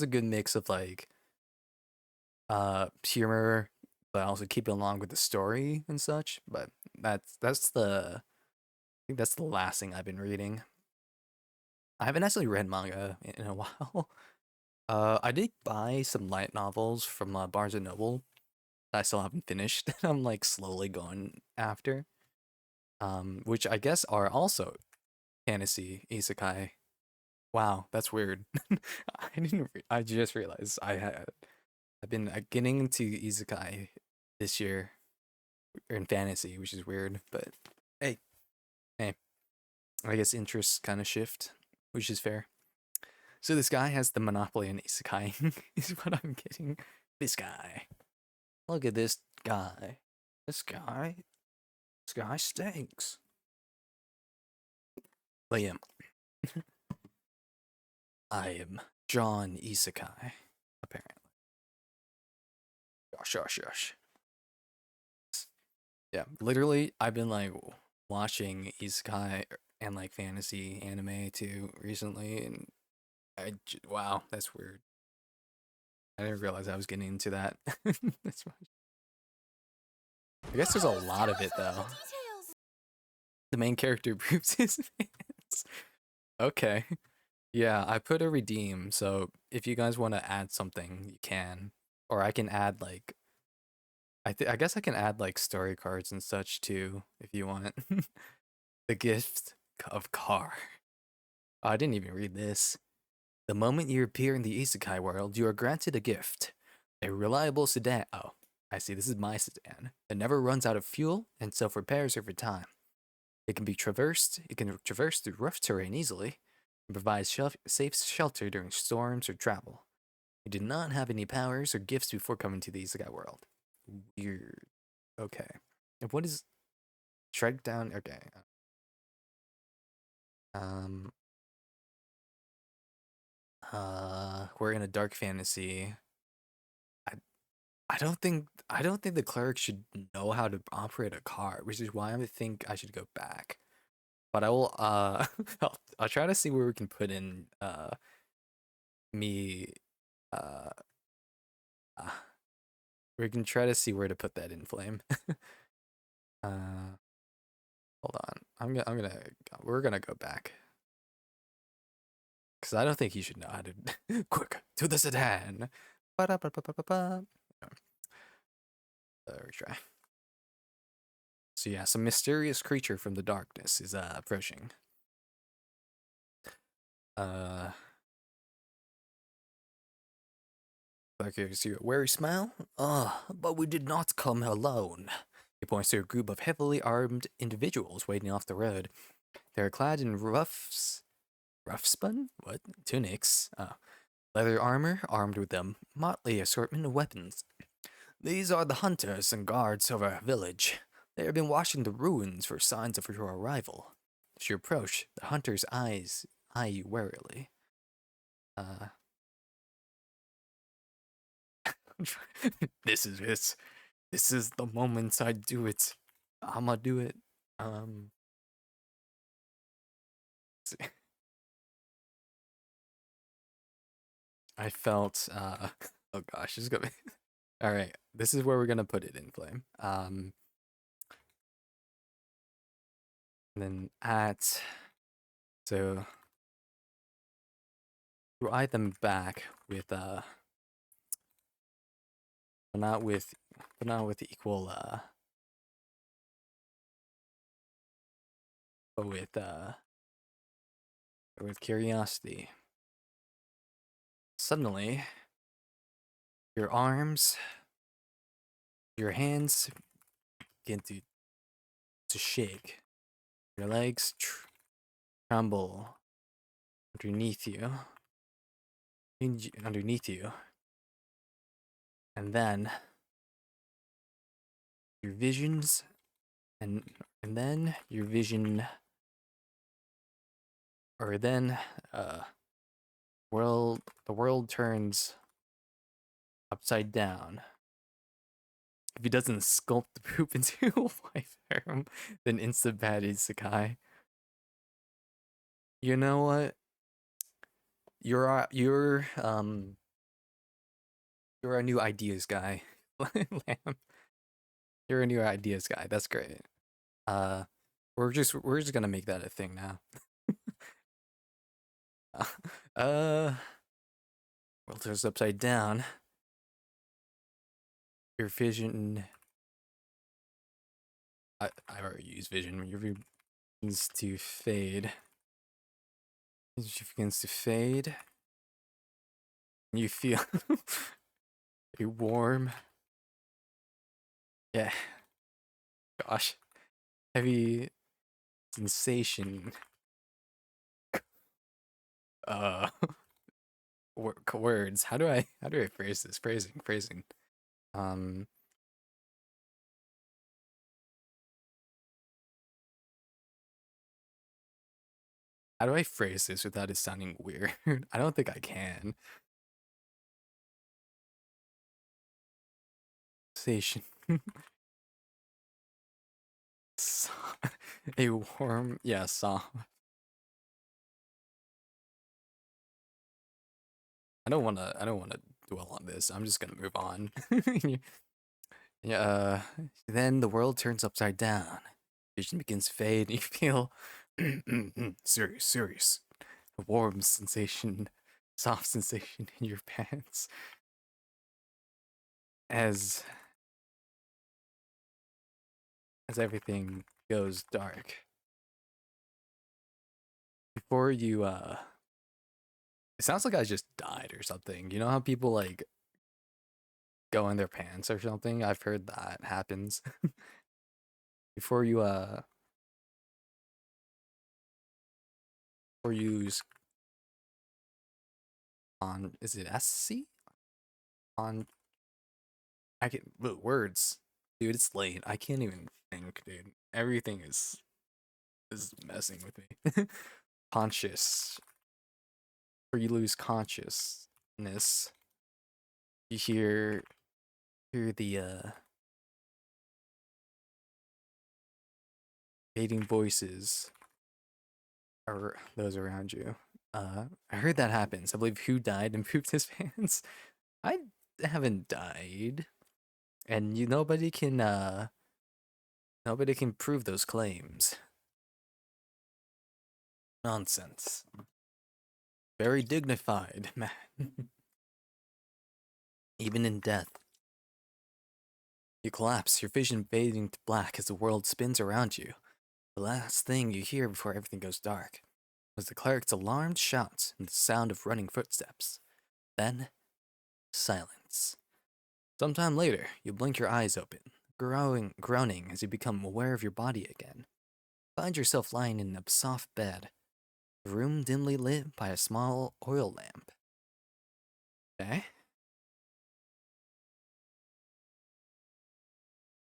good mix of like humor, but also keeping along with the story and such. But that's the I think that's the last thing I've been reading. I haven't actually read manga in a while. I did buy some light novels from Barnes and Noble that I still haven't finished. I'm like slowly going after, which I guess are also fantasy isekai. Wow, that's weird. I just realized I've been getting into isekai this year in fantasy, which is weird. But hey, hey, I guess interests kind of shift, which is fair. So this guy has the monopoly on isekai, is what I'm getting. This guy. Look at this guy. This guy. This guy stinks. But yeah, I am John Isekai, apparently. Gosh, gosh, gosh. Yeah, literally, I've been like watching isekai and like fantasy anime too recently, and wow, that's weird. I didn't realize I was getting into that. That's much. I guess there's a lot of it though. The main character proves his fans. Okay. Yeah, I put a redeem, so if you guys want to add something, you can. Or I can add like I guess I can add like story cards and such too if you want. The gift of Car. Oh, I didn't even read this. The moment you appear in the isekai world, you are granted a gift. A reliable sedan. Oh, I see. This is my sedan. It never runs out of fuel and self-repairs over time. It can be traversed. It can traverse through rough terrain easily and provide safe shelter during storms or travel. You did not have any powers or gifts before coming to the isekai world. Weird. Okay. And what is strike down? Okay. Um. We're in a dark fantasy. I I don't think the cleric should know how to operate a car, which is why I think I should go back. But I will I'll try to see where we can put in me uh, uh we can try to see where to put that in flame. uh hold on. I'm gonna we're gonna go back. Cause I don't think he should know how to quick to the sedan. Ba-da-ba-ba-ba-ba-ba. Retry. So yeah, some mysterious creature from the darkness is approaching. Uh Like you see a wary smile? But we did not come alone. He points to a group of heavily armed individuals waiting off the road. They are clad in roughspun? What? Tunics. Leather armor, armed with a motley assortment of weapons. These are the hunters and guards of our village. They have been watching the ruins for signs of your arrival. As you approach, the hunter's eyes eye you warily. Uh, this is it. This is the moment I do it. I'ma do it. Um, I felt. Oh gosh, this is gonna be. All right, this is where we're gonna put it in flame. And then at. So you eye them back with but not with, but not with equal but with curiosity. Suddenly, your arms, your hands begin to shake. Your legs tremble underneath you, underneath you, and then your visions, and then your vision Or then, uh, the world turns upside down. If he doesn't sculpt the poop into a wife harem, then insta bad isekai. You know what? You're a new ideas guy. Lamb. You're a new ideas guy. That's great. Uh, we're just gonna make that a thing now. uh, world turns upside down. Your vision. I already used vision. Your vision begins to fade. It begins to fade. You feel a warm, yeah, gosh, heavy sensation. Uh, words. How do I phrase this? Phrasing. Um, how do I phrase this without it sounding weird? I don't think I can. Sensation. So- a warm, yeah, song. I don't wanna dwell on this. I'm just gonna move on. Yeah, then the world turns upside down. Vision begins to fade, and you feel serious. A warm sensation, soft sensation in your pants as everything goes dark. Before you it sounds like I just died or something. You know how people like go in their pants or something? I've heard that happens. Before you use on, is it SC? On, I can words. Dude, it's late. I can't even think, dude. Everything is messing with me. Conscious. Or you lose consciousness. You hear the fading voices or those around you. I heard that happens. I believe who died and pooped his pants. I haven't died, and nobody can prove those claims. Nonsense. Very dignified, man. Even in death. You collapse, your vision fading to black as the world spins around you. The last thing you hear before everything goes dark was the cleric's alarmed shouts and the sound of running footsteps. Then, silence. Sometime later, you blink your eyes open, groaning as you become aware of your body again. Find yourself lying in a soft bed, the room dimly lit by a small oil lamp. Okay?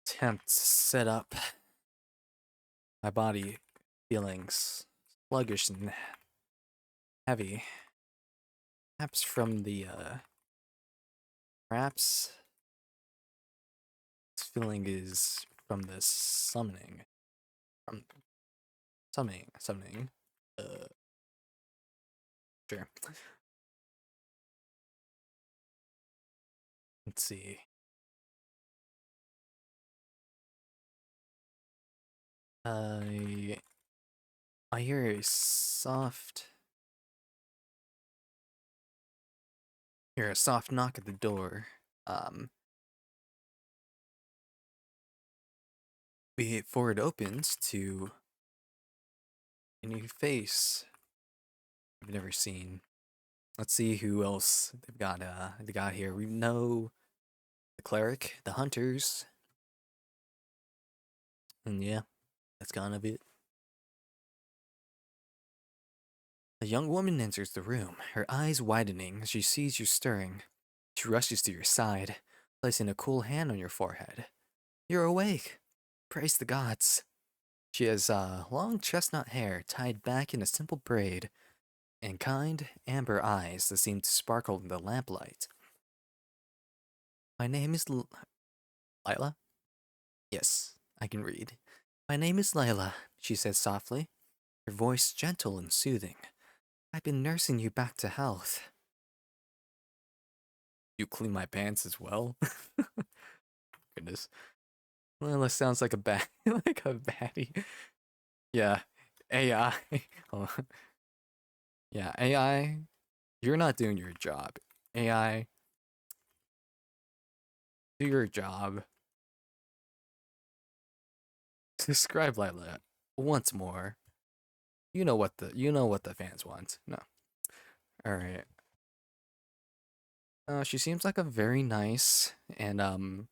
Attempt to sit up. My body feeling sluggish and heavy. Perhaps from the, perhaps this feeling is from the summoning. From summoning. Uh, sure. Let's see. I I hear a soft knock at the door. Um, before it opens to a new face I've never seen. Let's see who else they got here. We know the cleric, the hunters, and yeah, that's kind of it. A young woman enters the room, her eyes widening as she sees you stirring. She rushes to your side, placing a cool hand on your forehead. You're awake. Praise the gods. She has long chestnut hair tied back in a simple braid and kind amber eyes that seem to sparkle in the lamplight. My name is Lila? Yes, I can read. My name is Lila, she said softly, her voice gentle and soothing. I've been nursing you back to health. You clean my pants as well? Goodness. Lila sounds like a bad like a baddie. Yeah. AI. Hold on. Yeah, AI, you're not doing your job. AI, do your job. Describe Lila once more. You know what the fans want. No. Alright. She seems like a very nice and um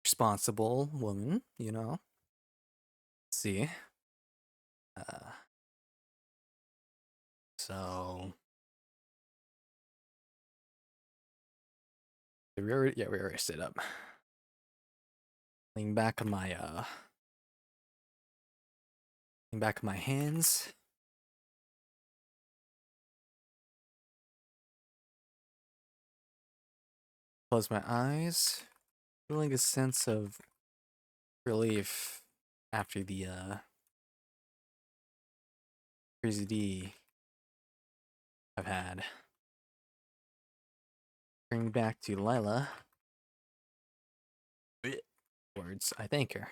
responsible woman, you know. Let's see. Uh so we already stood up. Lean back on my lean back on my hands. Close my eyes. Feeling a sense of relief after the crazy D I've had. Bring back to Lila. Words. I thank her.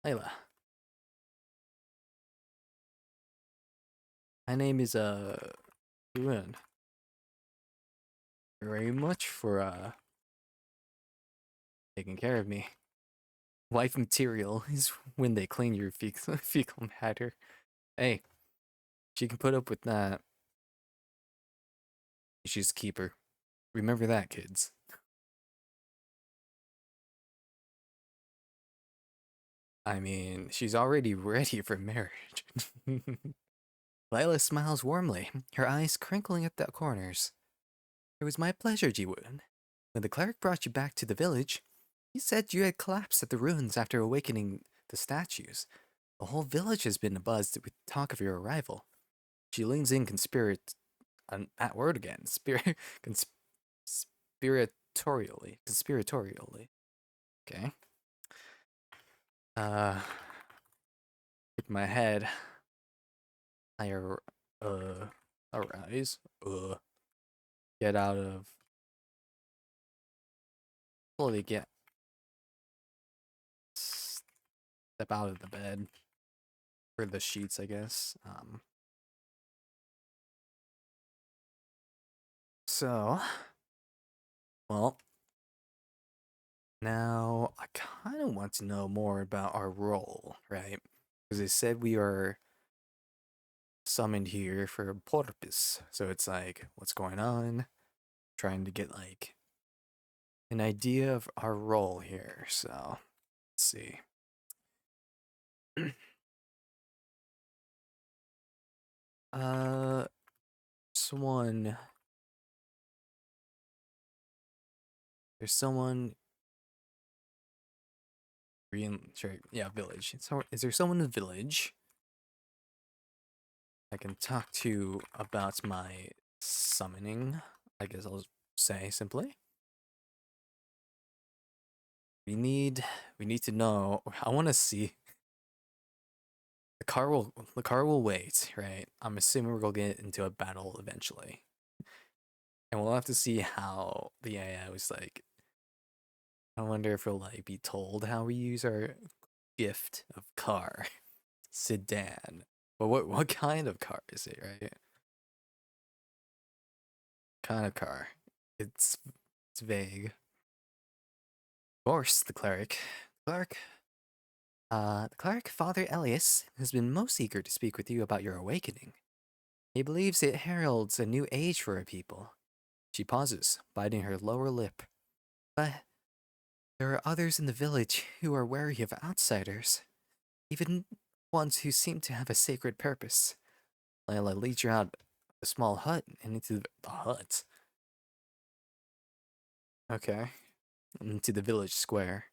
Layla. My name is Ruin. Very much for taking care of me. Wife material is when they clean your fecal matter. Hey, she can put up with that. She's a keeper. Remember that, kids. I mean, she's already ready for marriage. Lila smiles warmly, her eyes crinkling at the corners. It was my pleasure, Jiwoon. When the cleric brought you back to the village, he said you had collapsed at the ruins after awakening the statues. The whole village has been abuzz with talk of your arrival. She leans in that word again, conspiratorially. Okay. Uh, with my head, I arise. Get out of, slowly step out of the bed, or the sheets, I guess. So, well, now I kind of want to know more about our role, right? Because they said we are summoned here for a purpose. So it's like, what's going on? Trying to get like an idea of our role here. So let's see. uh, someone. There's someone. Sure, yeah, village. So, is there someone in the village I can talk to about my summoning? I guess I'll say simply. We need to know. I want to see. The car will wait, right? I'm assuming we're gonna get into a battle eventually. And we'll have to see how the AI was like. I wonder if we'll like be told how we use our gift of car. Sedan. But what kind of car is it, right? Kind of car. It's vague. Of course, the cleric. The cleric, Father Elias, has been most eager to speak with you about your awakening. He believes it heralds a new age for our people. She pauses, biting her lower lip. But there are others in the village who are wary of outsiders, even ones who seem to have a sacred purpose. Layla leads you out a small hut and into the hut. Okay. into the village square.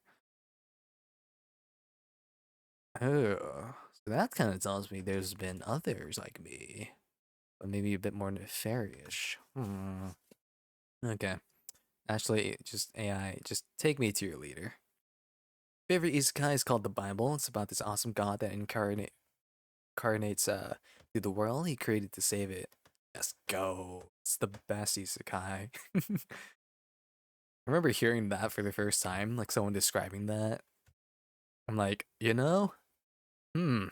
Oh, so that kind of tells me there's been others like me, but maybe a bit more nefarious. Okay. Actually, just AI, just take me to your leader. Favorite isekai is called the Bible. It's about this awesome god that incarnates through the world he created to save it. Let's go. It's the best isekai. I remember hearing that for the first time, like someone describing that. I'm like, hmm,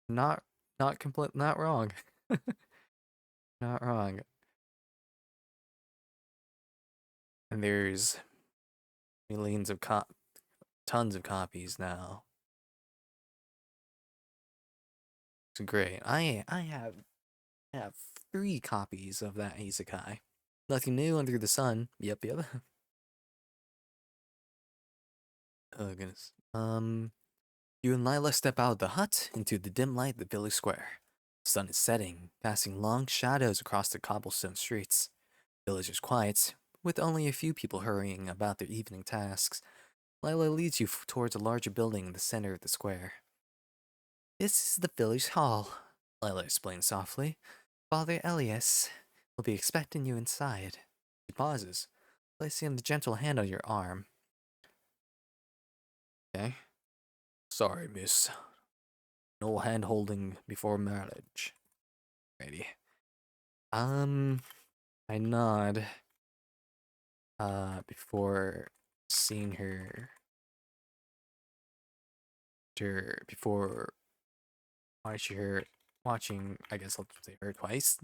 not not wrong. Not wrong. And there's millions of tons of copies now. It's great. I have 3 copies of that isekai. Nothing new under the sun. Yep, yep. Oh goodness. You and Lila step out of the hut into the dim light of the village square. The sun is setting, casting long shadows across the cobblestone streets. The village is quiet, with only a few people hurrying about their evening tasks. Lila leads you towards a larger building in the center of the square. This is the village hall, Lila explains softly. Father Elias will be expecting you inside. She pauses, placing a gentle hand on your arm. Okay. Sorry, miss. No hand holding before marriage. Righty. I nod, before seeing before watching, I guess I'll say her twice,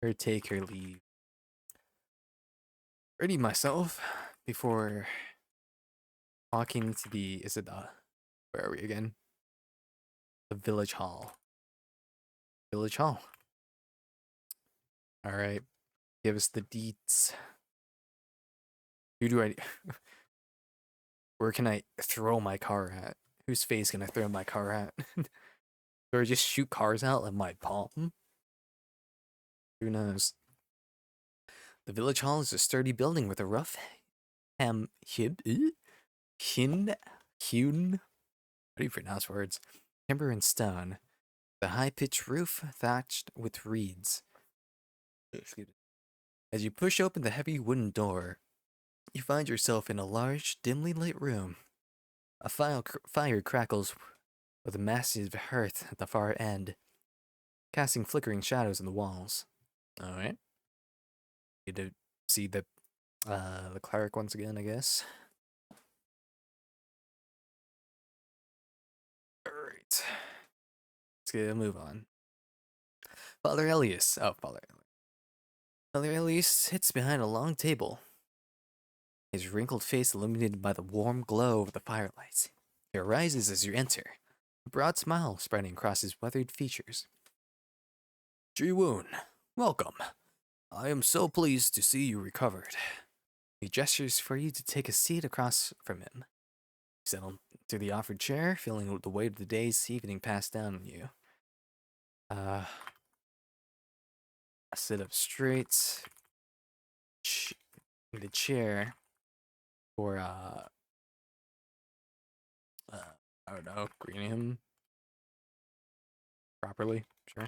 her take her leave. Ready myself before walking to where are we again? The village hall. Village hall. Alright, give us the deets. Who do I, where can I throw my car at? Whose face can I throw my car at? Do I just shoot cars out like my palm? Who knows? The village hall is a sturdy building with a rough hem hin hewn. How do you pronounce words? Timber and stone. The high-pitched roof thatched with reeds. Excuse me. As you push open the heavy wooden door, you find yourself in a large, dimly lit room. A fire crackles with a massive hearth at the far end, casting flickering shadows on the walls. All right, get to see the cleric once again, I guess. All right, let's get a move on. Father Elias. Oh, Father Elias. Father Elias sits behind a long table, his wrinkled face illuminated by the warm glow of the firelight. He arises as you enter, a broad smile spreading across his weathered features. Ji-woon, welcome. I am so pleased to see you recovered. He gestures for you to take a seat across from him. You settle to the offered chair, feeling the weight of the day's evening pass down on you. I sit up straight in the chair for, I don't know, greeting him properly. Sure.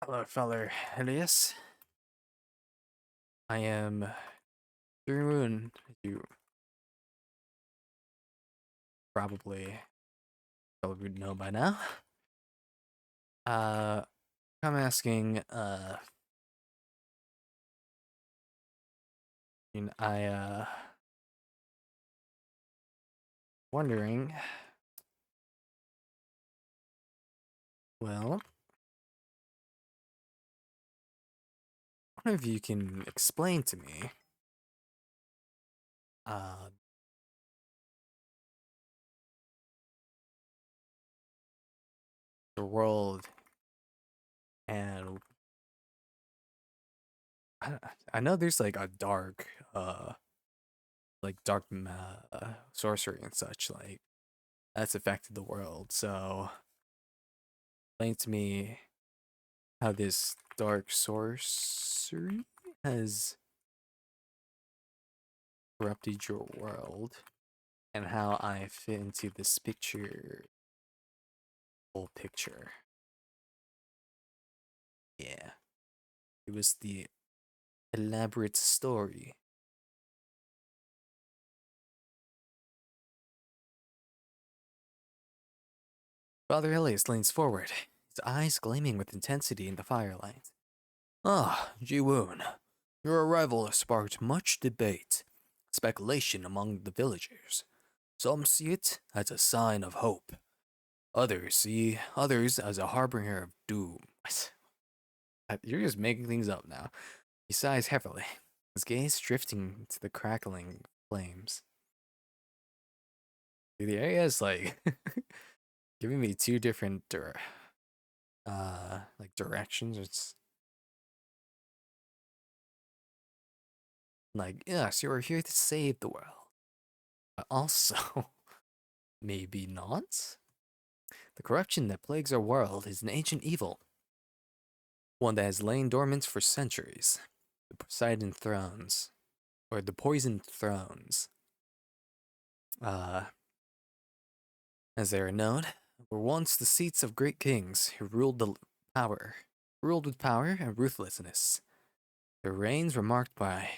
Hello, Father Elias. I am Moon, as you probably would know by now. I'm asking, wondering, well, I wonder if you can explain to me, uh, the world and I, I know there's like a dark sorcery and such, like, that's affected the world. So, explain to me how this dark sorcery has corrupted your world and how I fit into this whole picture. Yeah, it was the elaborate story. Father Elias leans forward, his eyes gleaming with intensity in the firelight. Ah, Ji-woon, your arrival has sparked much debate, speculation among the villagers. Some see it as a sign of hope. Others see others as a harbinger of doom. You're just making things up now. He sighs heavily, his gaze drifting to the crackling flames. The area is like giving me two different like directions. It's like, yes, you are here to save the world. But also, maybe not? The corruption that plagues our world is an ancient evil, one that has lain dormant for centuries. The Poseidon thrones, or the poisoned thrones, uh, as they are known, were once the seats of great kings who power, ruled with power and ruthlessness. Their reigns were marked by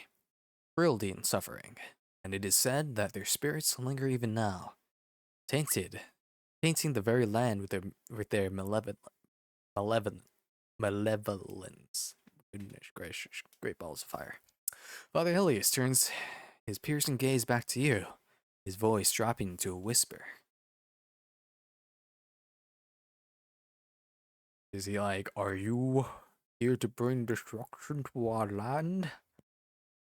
cruelty and suffering, and it is said that their spirits linger even now, tainted, tainting the very land with their malevolent, malevolence. Goodness gracious, great balls of fire. Father Helios turns his piercing gaze back to you, his voice dropping to a whisper. Is he like, are you here to bring destruction to our land?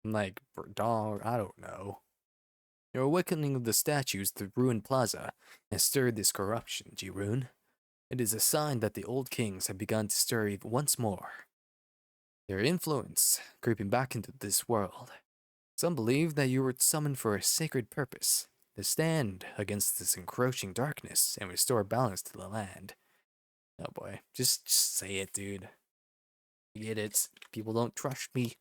I'm like, dog, I don't know. Your awakening of the statues to the ruined plaza has stirred this corruption, Ji-woon. It is a sign that the old kings have begun to stir once more. Their influence creeping back into this world. Some believe that you were summoned for a sacred purpose, to stand against this encroaching darkness and restore balance to the land. Oh boy, just say it, dude. You get it. People don't trust me.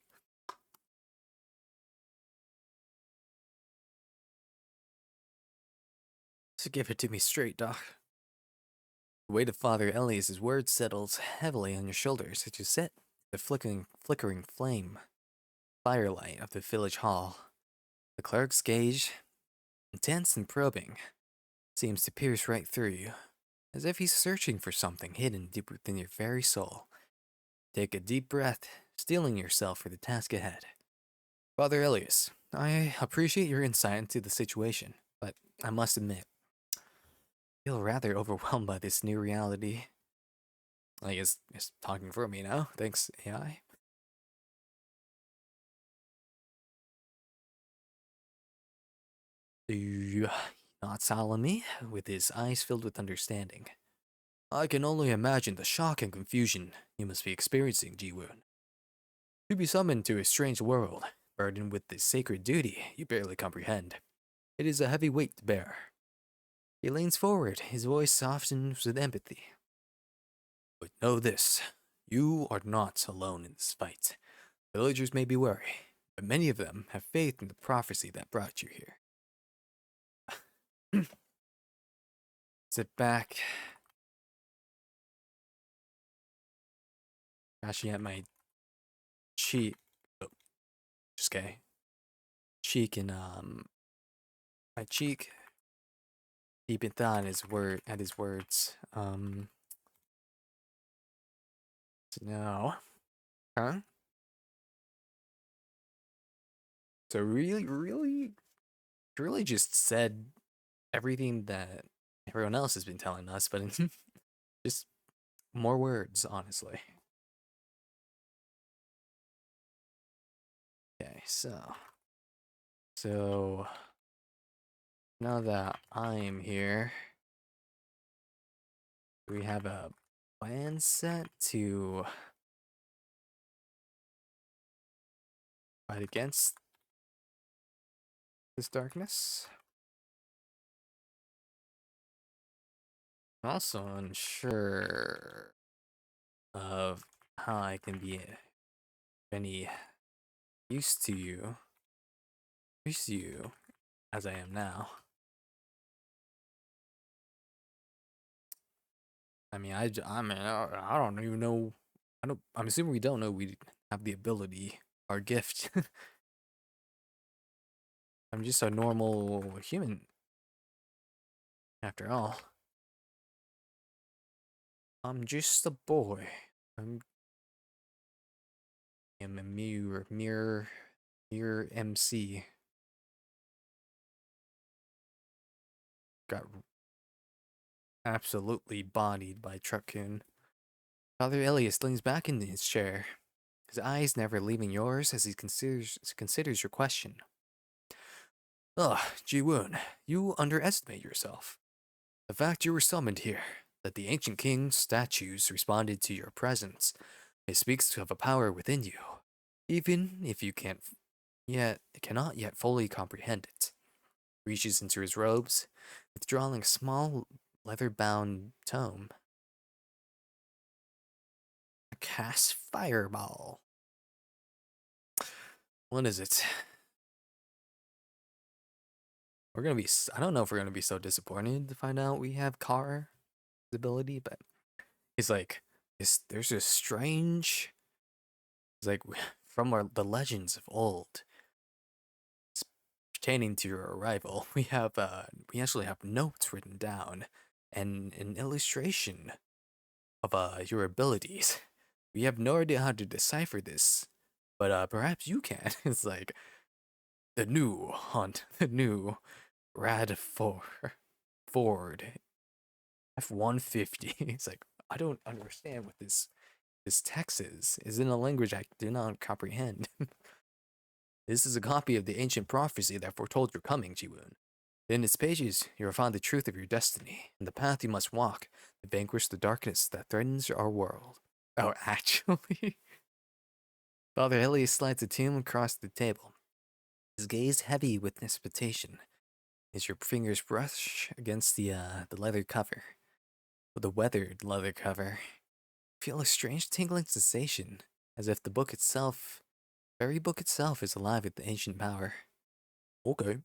So give it to me straight, Doc. The weight of Father Elias's words settles heavily on your shoulders as you sit the flickering flame firelight of the village hall. The clerk's gaze, intense and probing, seems to pierce right through you, as if he's searching for something hidden deep within your very soul. Take a deep breath, steeling yourself for the task ahead. Father Elias, I appreciate your insight into the situation, but I must admit, I feel rather overwhelmed by this new reality. Like, it's talking for me now. Thanks, AI. Do you not solemn me, with his eyes filled with understanding? I can only imagine the shock and confusion you must be experiencing, Ji-woon. To be summoned to a strange world, burdened with this sacred duty you barely comprehend. It is a heavy weight to bear. He leans forward, his voice softens with empathy. But know this, you are not alone in this fight. Villagers may be wary, but many of them have faith in the prophecy that brought you here. Sit back, crashing at my cheek. Oh, just okay. Cheek and my cheek. Deep in thought at his words. So now, huh? So really just said everything that everyone else has been telling us, but in just more words, honestly. Okay, so now that I'm here, we have a plan set to fight against this darkness. I'm also unsure of how I can be any used to you, used to you, as I am now. I mean, I mean, I don't even know. I don't. I'm assuming we don't know we have the ability, our gift. I'm just a normal human, after all. I'm just a boy. I'm a mere MC. Got absolutely bodied by Truckun. Father Elias leans back in his chair, his eyes never leaving yours as he considers your question. Ugh, Ji-woon, you underestimate yourself. The fact you were summoned here, that the ancient king's statues responded to your presence, it speaks of a power within you, even if you cannot yet fully comprehend it. Reaches into his robes, withdrawing a small leather-bound tome. A cast fireball. What is it? We're gonna be. I don't know if we're gonna be so disappointed to find out we have Car ability, but it's like there's a strange. It's like from the legends of old, pertaining to your arrival. We actually have notes written down, and an illustration of your abilities. We have no idea how to decipher this, but perhaps you can. It's like the new Rad Ford F-150. It's like I don't understand what this text is. Is in a language I do not comprehend. This is a copy of the ancient prophecy that foretold your coming, Jiwoon. In its pages, you will find the truth of your destiny and the path you must walk to vanquish the darkness that threatens our world. Oh, actually? Father Elias slides a tomb across the table, his gaze heavy with expectation as your fingers brush against the leather cover. The weathered leather cover. Feel a strange tingling sensation, as if the book itself, very book itself, is alive with the ancient power. Okay.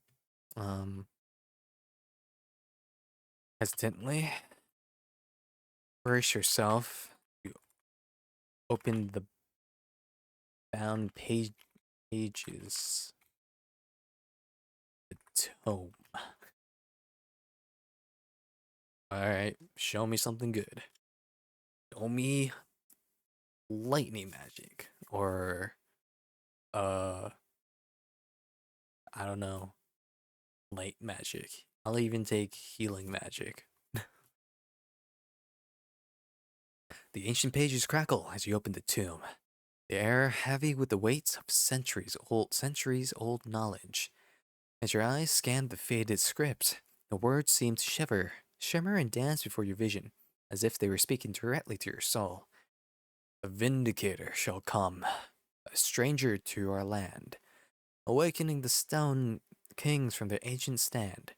Um, Hesitantly, brace yourself. You open the bound pages. The tome. Alright, show me something good. Show me lightning magic. Or, I don't know, light magic. I'll even take healing magic. The ancient pages crackle as you open the tomb, the air heavy with the weight of centuries old knowledge. As your eyes scan the faded script, the words seem to shimmer and dance before your vision, as if they were speaking directly to your soul. A vindicator shall come, a stranger to our land, awakening the stone kings from their ancient stand,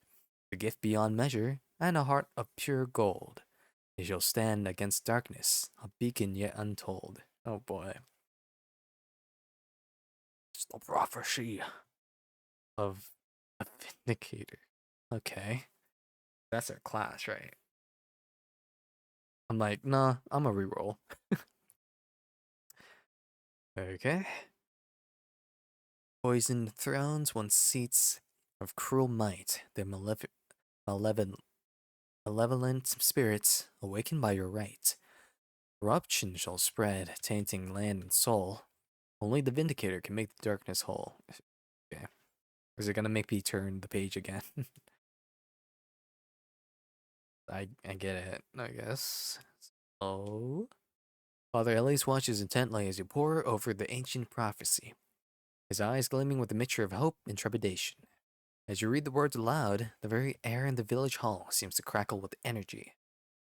a gift beyond measure, and a heart of pure gold. They shall stand against darkness, a beacon yet untold. Oh boy. It's the prophecy of a vindicator. Okay. That's our class, right? I'm like, nah, I'm a reroll. Okay. Poisoned thrones once seats of cruel might, their malevolent, malevolent spirits awakened by your right. Corruption shall spread, tainting land and soul. Only the Vindicator can make the darkness whole. Okay. Is it gonna make me turn the page again? I get it, I guess. Oh. Father Elias watches intently as you pore over the ancient prophecy, his eyes gleaming with a mixture of hope and trepidation. As you read the words aloud, the very air in the village hall seems to crackle with energy,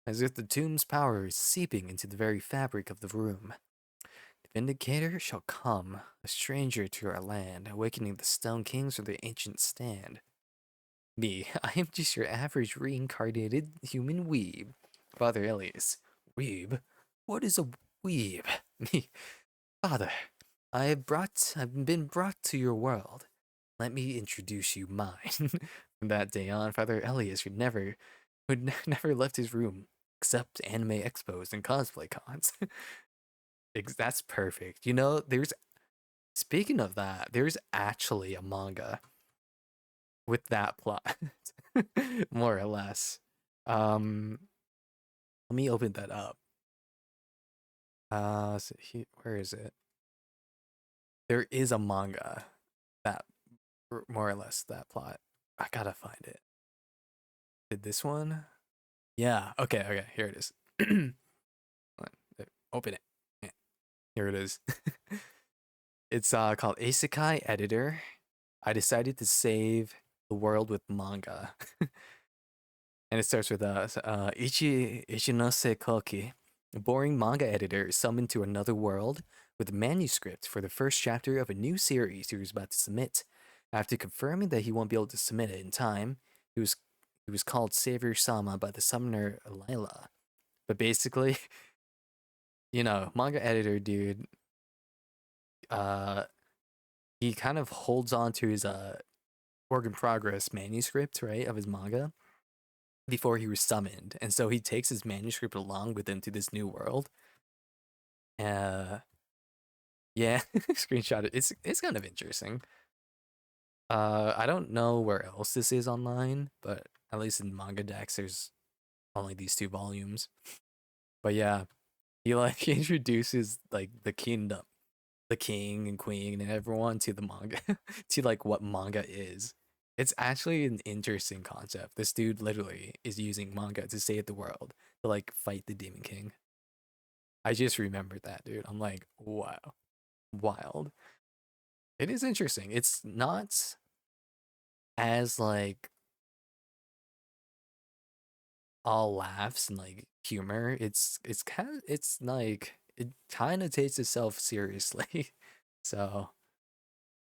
as if the tomb's power is seeping into the very fabric of the room. The Vindicator shall come, a stranger to our land, awakening the Stone Kings from their ancient stand. Me, I am just your average reincarnated human weeb. Father Elias. Weeb? What is a weeb? Me. Father, I've been brought to your world. Let me introduce you mine. From that day on, Father Elias never left his room except anime expos and cosplay cons. That's perfect. You know, there's speaking of that, there's actually a manga with that plot, more or less. Um, Let me open that up. Where is it? There is a manga that more or less that plot. I gotta find it. Did this one? Yeah. Okay. Okay. Here it is. Open it. Yeah, here it is. It's called Isekai Editor. I decided to save the world with manga. And it starts with Ichinose Koki, a boring manga editor, is summoned to another world with a manuscript for the first chapter of a new series he was about to submit. After confirming that he won't be able to submit it in time, he was he was called Savior Sama by the summoner Lila. But basically, you know, manga editor dude, uh, he kind of holds on to his work in progress manuscript, right, of his manga before he was summoned, and so he takes his manuscript along with him to this new world. Uh, yeah, screenshot it. It's kind of interesting. I don't know where else this is online, but at least in Manga Dex, there's only these two volumes. But yeah, he like he introduces like the kingdom, the king and queen and everyone to the manga, to like what manga is. It's actually an interesting concept. This dude literally is using manga to save the world, to like fight the Demon King. I just remembered that, dude. I'm like, wow, wild. It is interesting. It's not as like all laughs and like humor. It's kind of it's like it kind of takes itself seriously. So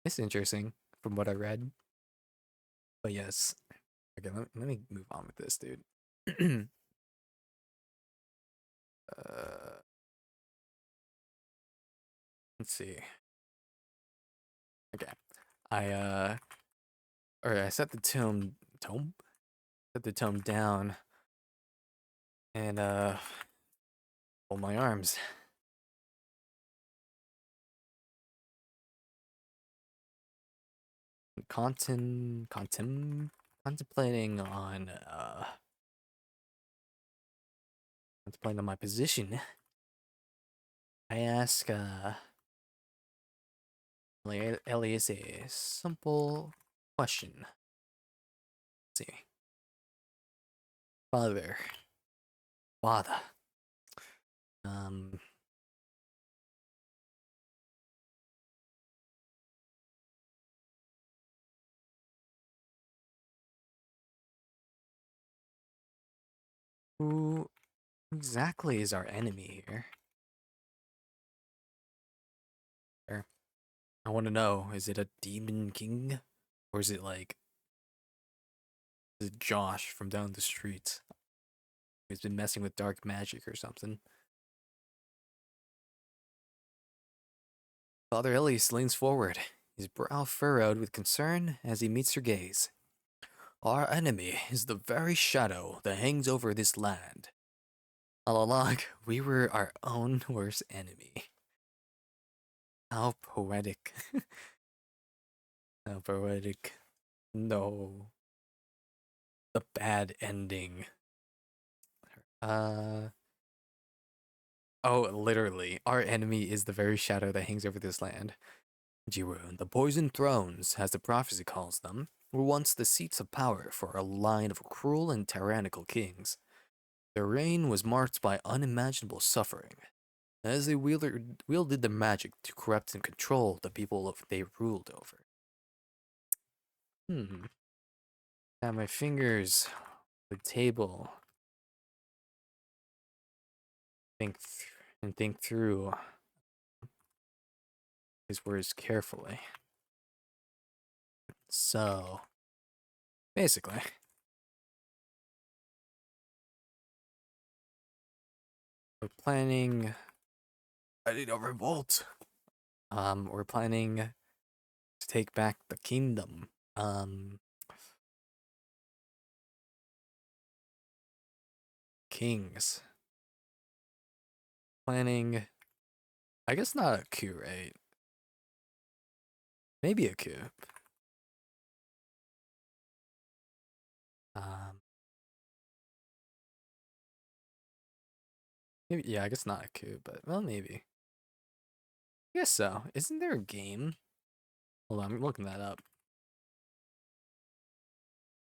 it's interesting from what I read. But yes, okay, let me move on with this, dude. uh, let's see. Okay, I I set the tome set the tome down and fold my arms. Contemplating on contemplating on my position. I ask Elias a simple question. Let's see. Father. Father. Um who exactly is our enemy here? I want to know, is it a demon king? Or is it like is it Josh from down the street who's been messing with dark magic or something? Father Elias leans forward, his brow furrowed with concern as he meets her gaze. Our enemy is the very shadow that hangs over this land. All along, we were our own worst enemy. How poetic. How poetic. No. The bad ending. Uh oh, literally. Our enemy is the very shadow that hangs over this land. Jiwoon, the Poisoned Thrones, as the prophecy calls them, were once the seats of power for a line of cruel and tyrannical kings. Their reign was marked by unimaginable suffering, as they wielded their magic to corrupt and control the people they ruled over. Now my fingers, the table, think through his words carefully. So, basically, we're planning. I need a revolt. We're planning to take back the kingdom. Kings. Planning, I guess not a coup, right? Maybe a coup. Um, maybe, yeah, I guess not a coup, but, well, maybe. I guess so. Isn't there a game? Hold on, I'm looking that up.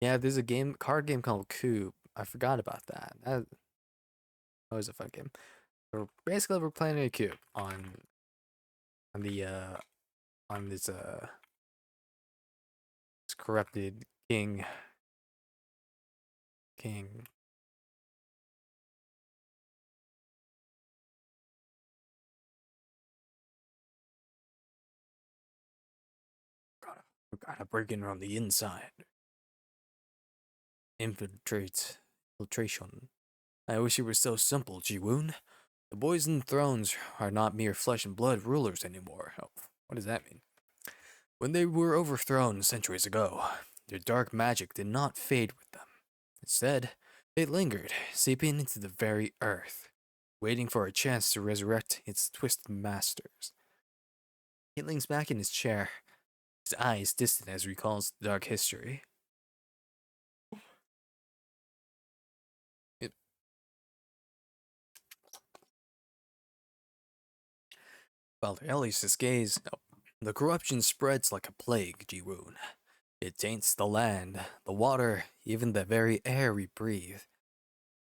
Yeah, there's a card game called Coup. I forgot about that. That was a fun game. Basically, we're planning a coup on the on this corrupted king. We gotta break in on the inside. Infiltration. I wish it were so simple, Ji-woon. The boys in thrones are not mere flesh and blood rulers anymore. Oh, what does that mean? When they were overthrown centuries ago, their dark magic did not fade with them. Instead, it lingered, seeping into the very earth, waiting for a chance to resurrect its twisted masters. He leans back in his chair, his eyes distant as he recalls the dark history. It, while Elias's gaze, no, the corruption spreads like a plague, Ji-woon. It taints the land, the water, even the very air we breathe.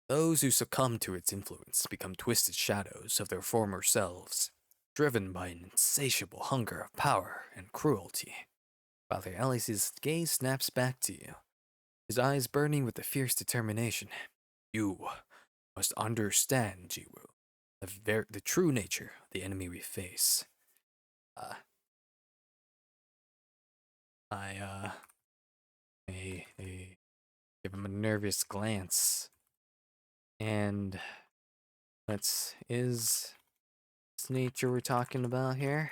Those who succumb to its influence become twisted shadows of their former selves, driven by an insatiable hunger of power and cruelty. Father Alice's gaze snaps back to you, his eyes burning with a fierce determination. You must understand, Jiwoo, the true nature of the enemy we face. Uh, I, uh, I give him a nervous glance, and is this nature we're talking about here?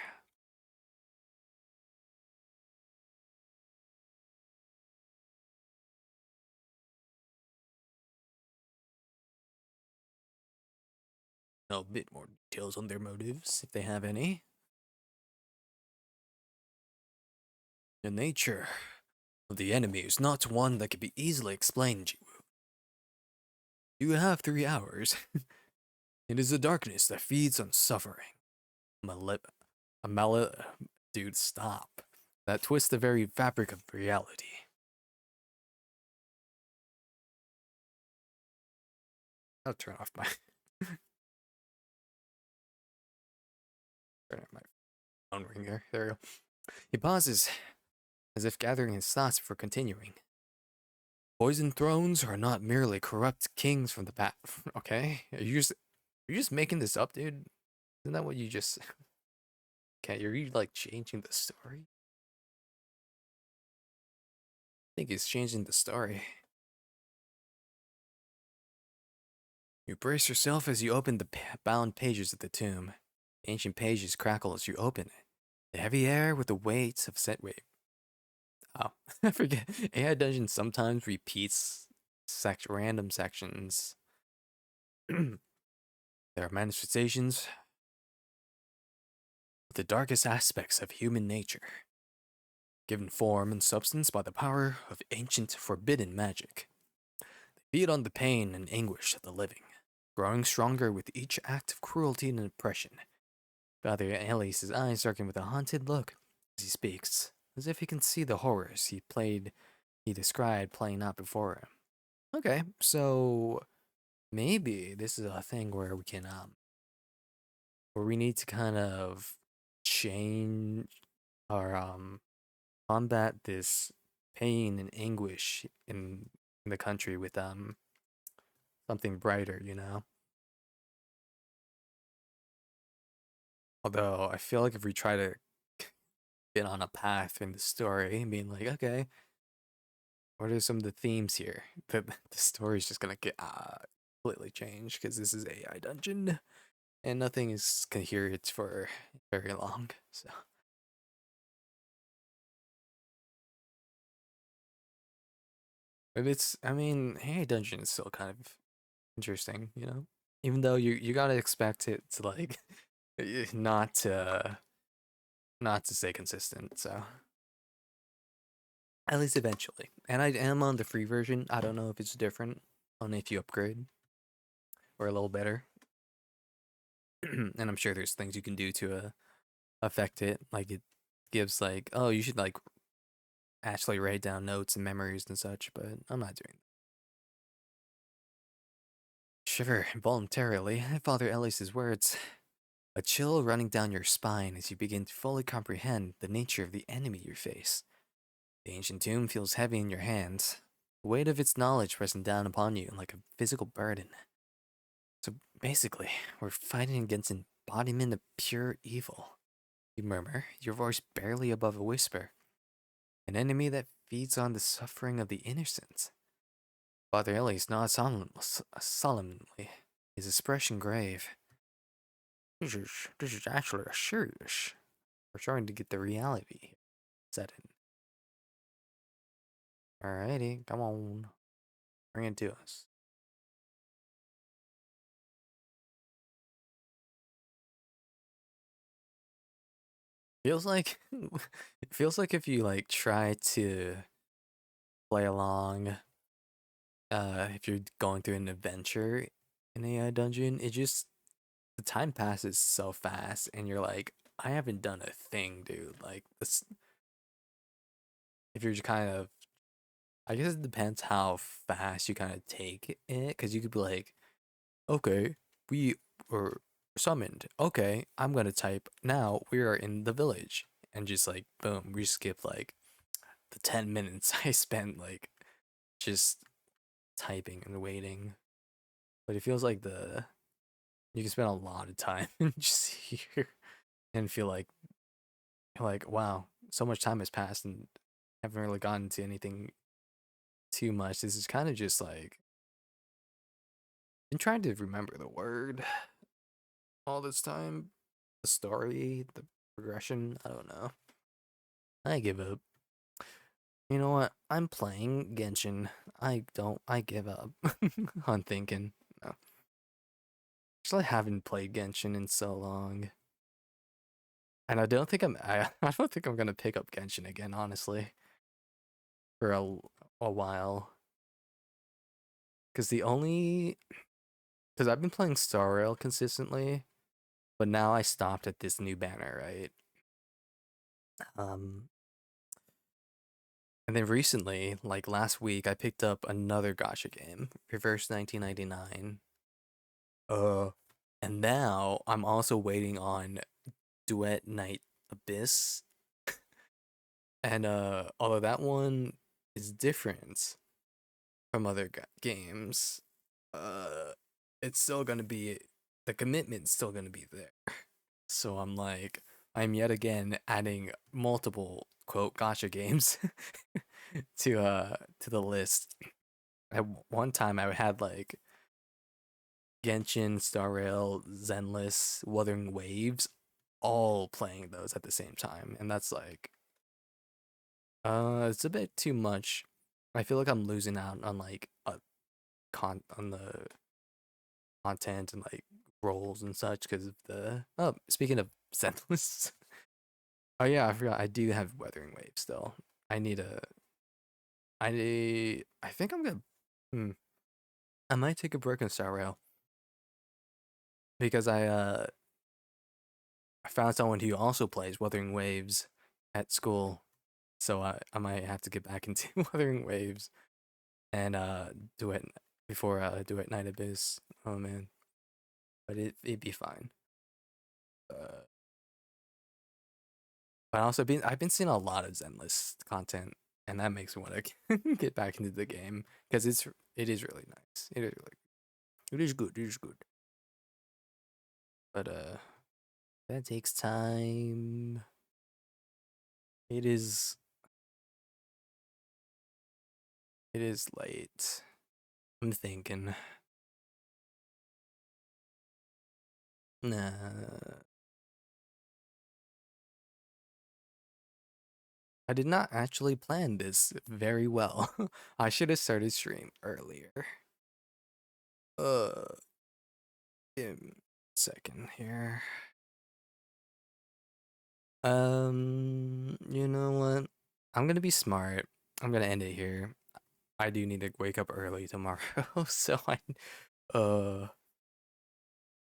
A bit more details on their motives, if they have any. The nature of the enemy is not one that can be easily explained, Jiwoo. You have 3 hours. It is the darkness that feeds on suffering. Male- a male- Dude, stop. That twists the very fabric of reality. I'll turn off my turn off my phone ringer. There we go. He pauses, as if gathering his thoughts before continuing. Poisoned thrones are not merely corrupt kings from the past. Okay, are you just making this up, dude? Isn't that what you just? Okay, are you like changing the story? I think he's changing the story. You brace yourself as you open the bound pages of the tomb. Ancient pages crackle as you open it. The heavy air with the weight of set weight. Oh, I forget. AI Dungeon sometimes repeats random sections. There are manifestations of the darkest aspects of human nature, given form and substance by the power of ancient forbidden magic. They feed on the pain and anguish of the living, growing stronger with each act of cruelty and oppression. Father Alice's eyes darken with a haunted look as he speaks, as if he can see the horrors he described playing out before him. Okay, so maybe this is a thing where we need to kind of change our combat this pain and anguish in the country with something brighter, you know? Although I feel like if we try to get on a path in the story and being like, okay, what are some of the themes here? The story's just gonna get completely changed because this is AI Dungeon. and nothing is coherent for very long. So, but it's, I mean, hey, dungeon is still kind of interesting, you know. Even though you gotta expect it to like not to stay consistent. So at least eventually. And I am on the free version. I don't know if it's different on if you upgrade or a little better. And I'm sure there's things you can do to affect it. Like it gives like, oh, you should like actually write down notes and memories and such. But I'm not doing that. Shiver involuntarily. Father Elias's words. A chill running down your spine as you begin to fully comprehend the nature of the enemy you face. The ancient tomb feels heavy in your hands, the weight of its knowledge pressing down upon you like a physical burden. So basically, we're fighting against an embodiment of pure evil. You murmur, your voice barely above a whisper. An enemy that feeds on the suffering of the innocent. Father Elias nods solemnly, his expression grave. This is actually a serious. We're starting to get the reality set in. Alrighty, come on. Bring it to us. Feels like it feels like if you like try to play along, if you're going through an adventure in a dungeon, it just the time passes so fast, and you're like, I haven't done a thing, dude. Like this, if you're just kind of, I guess it depends how fast you kind of take it, because you could be like, okay, we were summoned. Okay, I'm gonna type now. We are in the village, and just like boom, we skip like the 10 minutes I spent like just typing and waiting. But it feels like the you can spend a lot of time just here and feel like wow, so much time has passed and haven't really gotten to anything too much. This is kind of just like I'm trying to remember the word all this time. The story, the progression, I don't know. I give up. You know what? I'm playing Genshin. I give up on thinking. No. Actually, I haven't played Genshin in so long. And I don't think I don't think I'm gonna pick up Genshin again, honestly, for a while. Cause the only because I've been playing Star Rail consistently, but now I stopped at this new banner, right? Um, and then recently, like last week, I picked up another Gacha game, Reverse 1999. Uh, and now I'm also waiting on Duet Night Abyss, and although that one is different from other games, uh, it's still gonna be the commitment's still gonna be there. So I'm like, I'm yet again adding multiple quote gotcha games to the list. At one time, I had like Genshin, Star Rail, Zenless, Wuthering Waves, all playing those at the same time, and that's like, it's a bit too much. I feel like I'm losing out on like on the content and like roles and such because of the speaking of Zenless. Oh yeah, I forgot I do have Wuthering Waves still. I need a I think I'm gonna hmm, I might take a break on Star Rail because I found someone who also plays Wuthering Waves at school. So I might have to get back into Wuthering Waves and do it before do it Night Abyss. Oh man. But it'd be fine. Uh But also I've been seeing a lot of Zenless content, and that makes me want to get back into the game because it is really nice. It is good. It is good. But that takes time. It is late. I'm thinking. Nah, I did not actually plan this very well. I should have started stream earlier. Uh, give me a second here. You know what? I'm gonna be smart. I'm gonna end it here. I do need to wake up early tomorrow, so uh,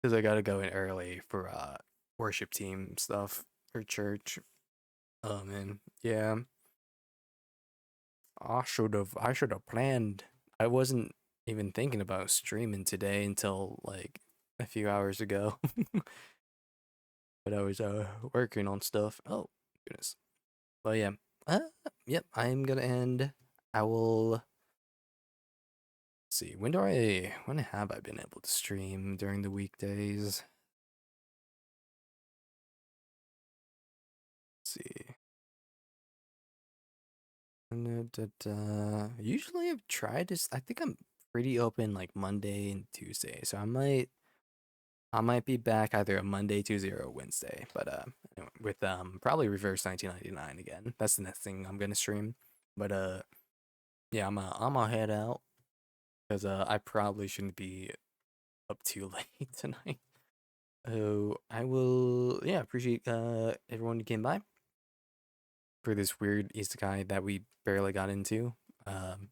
because I gotta go in early for worship team stuff for church. Oh man, yeah. I should have planned. I wasn't even thinking about streaming today until like a few hours ago. But I was working on stuff. Oh goodness. But yeah. Uh, yep, I'm gonna end. I will see. When have I been able to stream during the weekdays? Let's see. Usually I've tried to I think I'm pretty open like Monday and Tuesday. So I might be back either a Monday, Tuesday, or a Wednesday. But anyway, with probably Reverse 1999 again. That's the next thing I'm gonna stream. But yeah, I'm gonna head out because I probably shouldn't be up too late tonight. Oh, I will. Yeah, appreciate everyone who came by for this weird isekai that we barely got into. Um,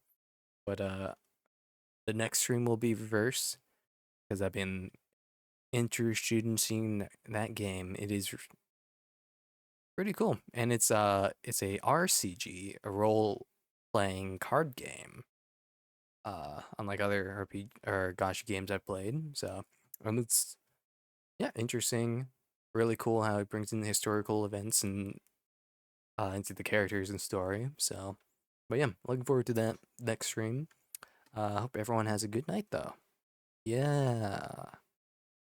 but the next stream will be Reverse because I've been interested in seeing that game. It is pretty cool, and it's a RCG, a role playing card game. Unlike other RPG or Gacha games I've played. So it's yeah, interesting, really cool how it brings in the historical events and into the characters and story. So, but yeah, looking forward to that next stream. Hope everyone has a good night though. Yeah,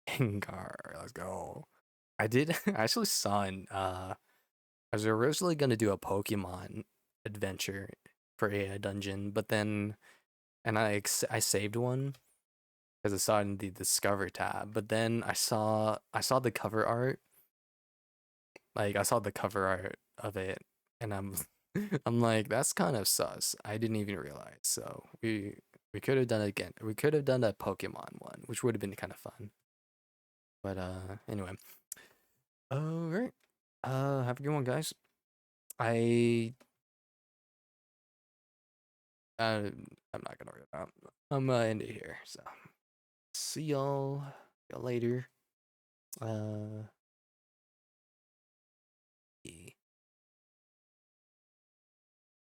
Gengar, let's go. I did I actually saw in I was originally gonna do a Pokemon adventure for a dungeon, but then and I saved one because I saw it in the Discover tab. But then I saw the cover art, like I saw the cover art of it, and I'm like that's kind of sus. I didn't even realize. So we could have done it again. We could have done a Pokemon one, which would have been kind of fun. But anyway, all right. Have a good one, guys. I I'm not gonna worry about. I'm gonna end it here. So see y'all later.